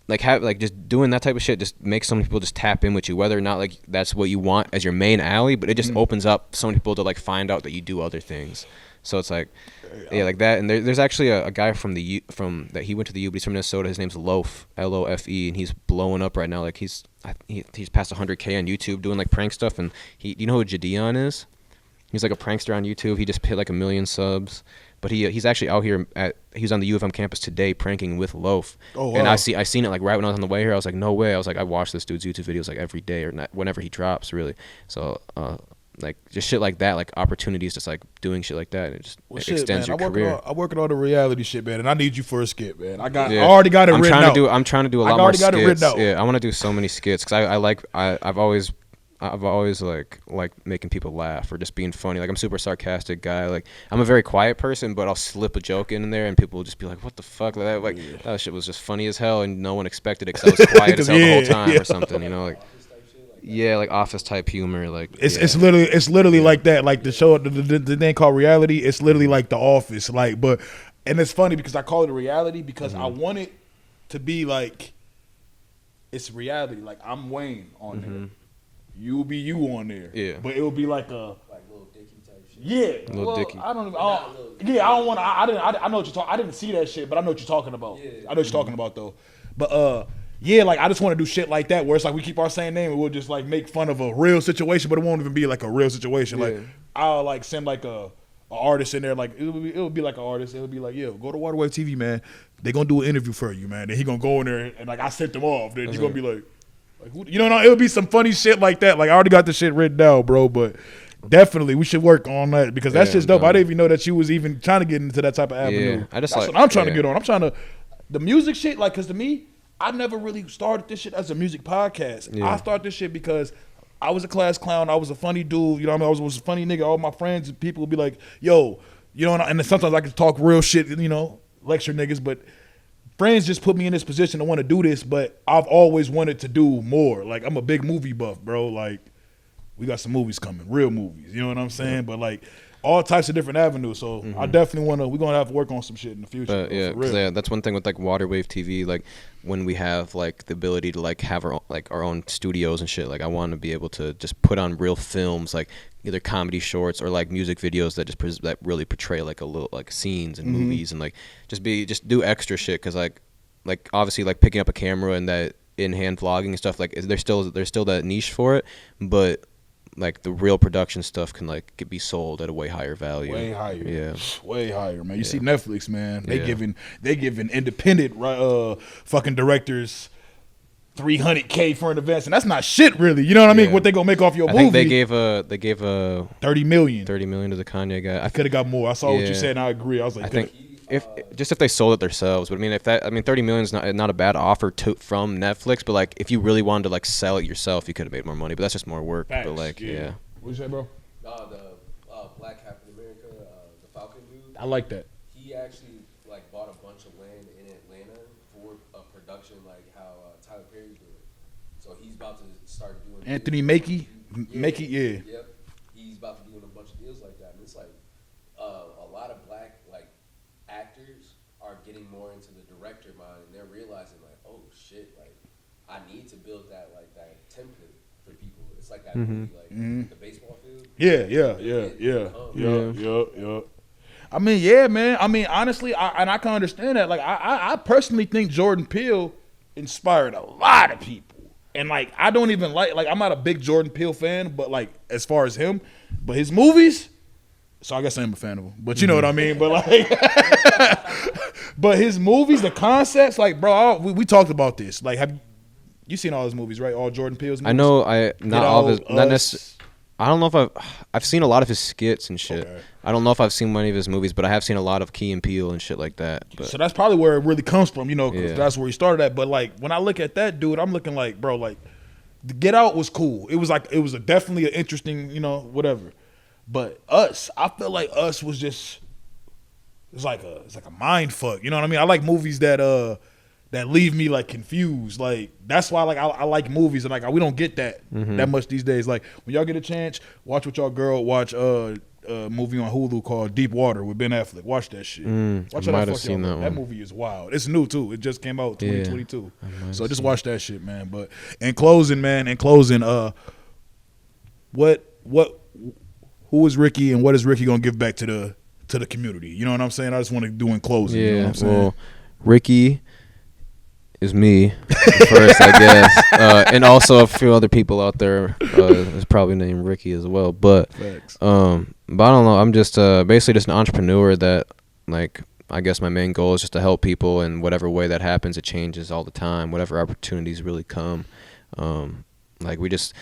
like just doing that type of shit just makes so many people just tap in with you, whether or not like that's what you want as your main alley, but it just opens up so many people to like find out that you do other things. So it's like, yeah, like that. And there's actually a guy from that he went to the U, but he's from Minnesota. His name's Loaf, Lofe, and he's blowing up right now. Like he's passed 100K on YouTube doing like prank stuff. And you know who Gideon is? He's like a prankster on YouTube. He just hit like 1 million subs. But he's actually out here he was on the U of M campus today pranking with Loaf. Oh, wow. And I seen it like right when I was on the way here. I was like, no way. I was like, I watch this dude's YouTube videos like every day or not, whenever he drops, really. So like just shit like that, like opportunities, just like doing shit like that, it just extends your career. I work on all the reality shit, man, and I need you for a skit, man. I already got it written out. I'm trying to do a lot more skits. Yeah, I want to do so many skits because I've always like making people laugh or just being funny. Like, I'm a super sarcastic guy. Like, I'm a very quiet person, but I'll slip a joke in there and people will just be like, what the fuck? That shit was just funny as hell, and no one expected it because I was quiet as hell the whole time or something, you know, like. Yeah, like office type humor, like it's literally like that. Like the show, the thing called reality. It's literally like The Office. Like, and it's funny because I call it a reality because I want it to be like it's reality. Like, I'm Wayne on there, you'll be you on there. Yeah, but it will be like a Lil Dicky type shit. Yeah, Lil Dicky. I don't want to. I know what you're talking. I didn't see that shit, but I know what you're talking about. Yeah. I know what you're talking about though. But yeah, like, I just want to do shit like that where it's like we keep our same name and we'll just like make fun of a real situation, but it won't even be like a real situation. Yeah. Like, I'll like send like a artist in there, like it'll be like an artist. It'll be like, yeah, go to Waterwave TV, man. They gonna do an interview for you, man. Then he gonna go in there and like I sent them off. Then you're gonna be like who, you know, it'll be some funny shit like that. Like, I already got the shit written down, bro. But definitely we should work on that because that's just dope. I didn't even know that you was even trying to get into that type of avenue. Yeah, that's what I'm trying to get on. I'm trying to the music shit, like, because to me, I never really started this shit as a music podcast. Yeah. I started this shit because I was a class clown. I was a funny dude. You know what I mean? I was a funny nigga. All my friends and people would be like, yo, you know, and then sometimes I could talk real shit, you know, lecture niggas. But friends just put me in this position to want to do this. But I've always wanted to do more. Like, I'm a big movie buff, bro. Like, we got some movies coming, real movies. You know what I'm saying? Yeah. But, like, all types of different avenues. So I definitely we're going to have to work on some shit in the future. Yeah, that's one thing with like Waterwave TV, like when we have like the ability to like have our own studios and shit, like I want to be able to just put on real films, like either comedy shorts or like music videos that just that really portray like a little like scenes and movies, and like just do extra shit, cuz like obviously like picking up a camera and that in-hand vlogging and stuff, like there's still that niche for it, but like the real production stuff can like be sold at a way higher value. Way higher. Yeah. Way higher, man. You see Netflix, man. They giving independent fucking directors $300K for an event, and that's not shit, really. You know what I mean? What they gonna make off your movie? I think they gave a $30 million to the Kanye guy. I could have got more. I saw what you said, and I agree. I was like, I think if they sold it themselves, but I mean, $30 million is not a bad offer from Netflix, but like if you really wanted to like sell it yourself, you could have made more money, but that's just more work. Facts, but like, yeah. What you say, bro? The Black Captain America, the Falcon dude. I like that. He actually like bought a bunch of land in Atlanta for a production like how Tyler Perry's doing. So he's about to start doing Anthony Mackie. Yeah. Yep. He's about to do a bunch of deals like that, and it's like a lot of black like actors are getting more into the director mind, and they're realizing like, oh shit, like I need to build that template for people. It's like that movie, like the baseball field. Yeah. I mean, yeah, man. I mean, honestly, I can understand that. Like, I personally think Jordan Peele inspired a lot of people. And, like, I don't even like, I'm not a big Jordan Peele fan, but, like, as far as him, but his movies, so I guess I am a fan of him. But you know what I mean? But, like, but his movies, the concepts, like, bro, we talked about this. Like, have you seen all his movies, right? All Jordan Peele's movies? I know, not all of his, not necessarily. I don't know if I've seen a lot of his skits and shit. Okay. I don't know if I've seen many of his movies, but I have seen a lot of Key and Peele and shit like that. But. So that's probably where it really comes from, you know, because that's where he started at. But like when I look at that dude, I'm looking like, bro, like the Get Out was cool. It was definitely an interesting, you know, whatever. But Us, I feel like Us was just it's like a mind fuck. You know what I mean? I like movies that leave me like confused. Like that's why like I like movies and like we don't get that much these days. Like when y'all get a chance, watch with y'all girl, watch a movie on Hulu called Deep Water with Ben Affleck. Watch that shit. Watch I might have seen that one. That movie is wild. It's new too. It just came out 2022. So just watch that shit, man. But in closing, who is Ricky and what is Ricky gonna give back to the community? You know what I'm saying? I just want to do in closing. You know what I'm saying? Well, Ricky is me first, I guess, and also a few other people out there is probably named Ricky as well. But I don't know. I'm just basically just an entrepreneur that, like, I guess my main goal is just to help people, and whatever way that happens, it changes all the time. Whatever opportunities really come, like we just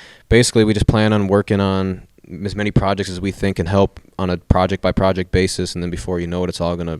plan on working on as many projects as we think can help on a project by project basis, and then before you know it, it's all gonna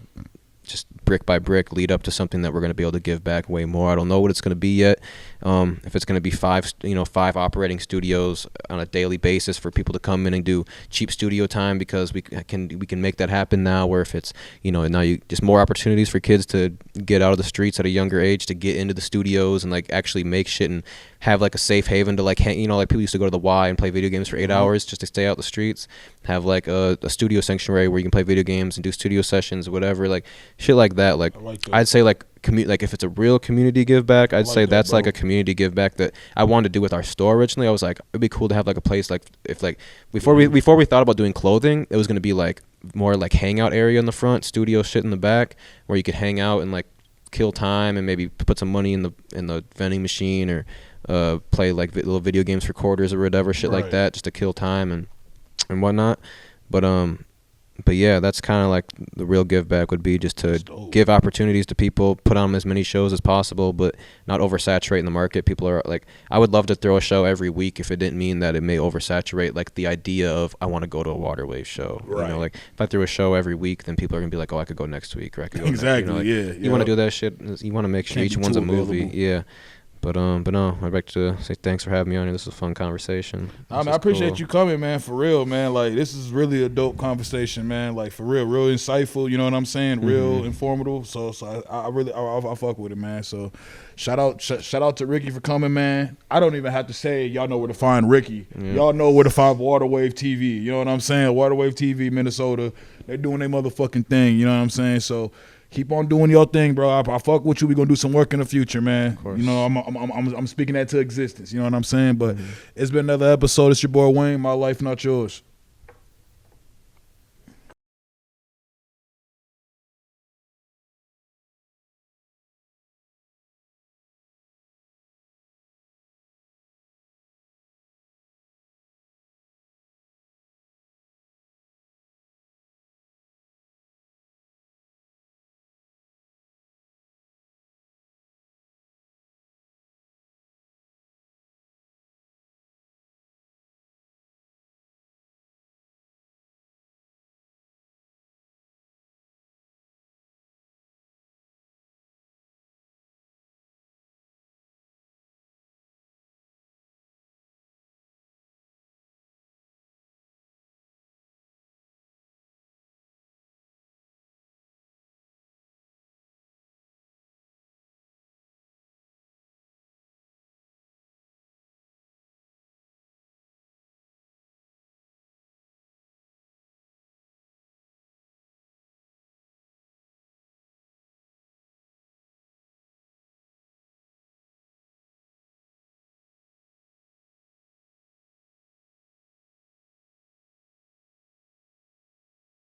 just brick by brick lead up to something that we're going to be able to give back way more. I don't know what it's going to be yet. If it's going to be 5 operating studios on a daily basis for people to come in and do cheap studio time, because we can make that happen now, where if it's, now you just more opportunities for kids to get out of the streets at a younger age, to get into the studios and like actually make shit and have like a safe haven to like hang, like people used to go to the Y and play video games for 8 hours just to stay out the streets. Have like a studio sanctuary where you can play video games and do studio sessions or whatever, like shit like that. Like I'd say like if it's a real community give back, I'd say that's like a community give back that I wanted to do with our store originally. I was like, it'd be cool to have like a place like if like before we thought about doing clothing, it was gonna be like more like hangout area in the front, studio shit in the back, where you could hang out and like kill time and maybe put some money in the vending machine or play like little video games for quarters or whatever shit like that, just to kill time and whatnot. But yeah, that's kind of like the real give back would be just to give opportunities to people, put on as many shows as possible, but not oversaturate in the market. People are like, I would love to throw a show every week if it didn't mean that it may oversaturate like the idea of I want to go to a Waterwave show. Right. Like if I threw a show every week, then people are gonna be like, oh, I could go next week, or I could go exactly. Next. You want to do that shit. You want to make sure each one's a movie. Yeah. But no, I'd like to say thanks for having me on here. This was a fun conversation. I appreciate you coming, man, for real, man. Like, this is really a dope conversation, man. Like, for real insightful, you know what I'm saying? Real informative. So I really fuck with it, man. So shout out to Ricky for coming, man. I don't even have to say y'all know where to find Ricky. Yeah. Y'all know where to find Waterwave TV. You know what I'm saying? Waterwave TV, Minnesota. They're doing their motherfucking thing, you know what I'm saying? So keep on doing your thing, bro. I fuck with you. We gonna do some work in the future, man. You know, I'm speaking that to existence. You know what I'm saying? But it's been another episode. It's your boy Wayne. My life, not yours.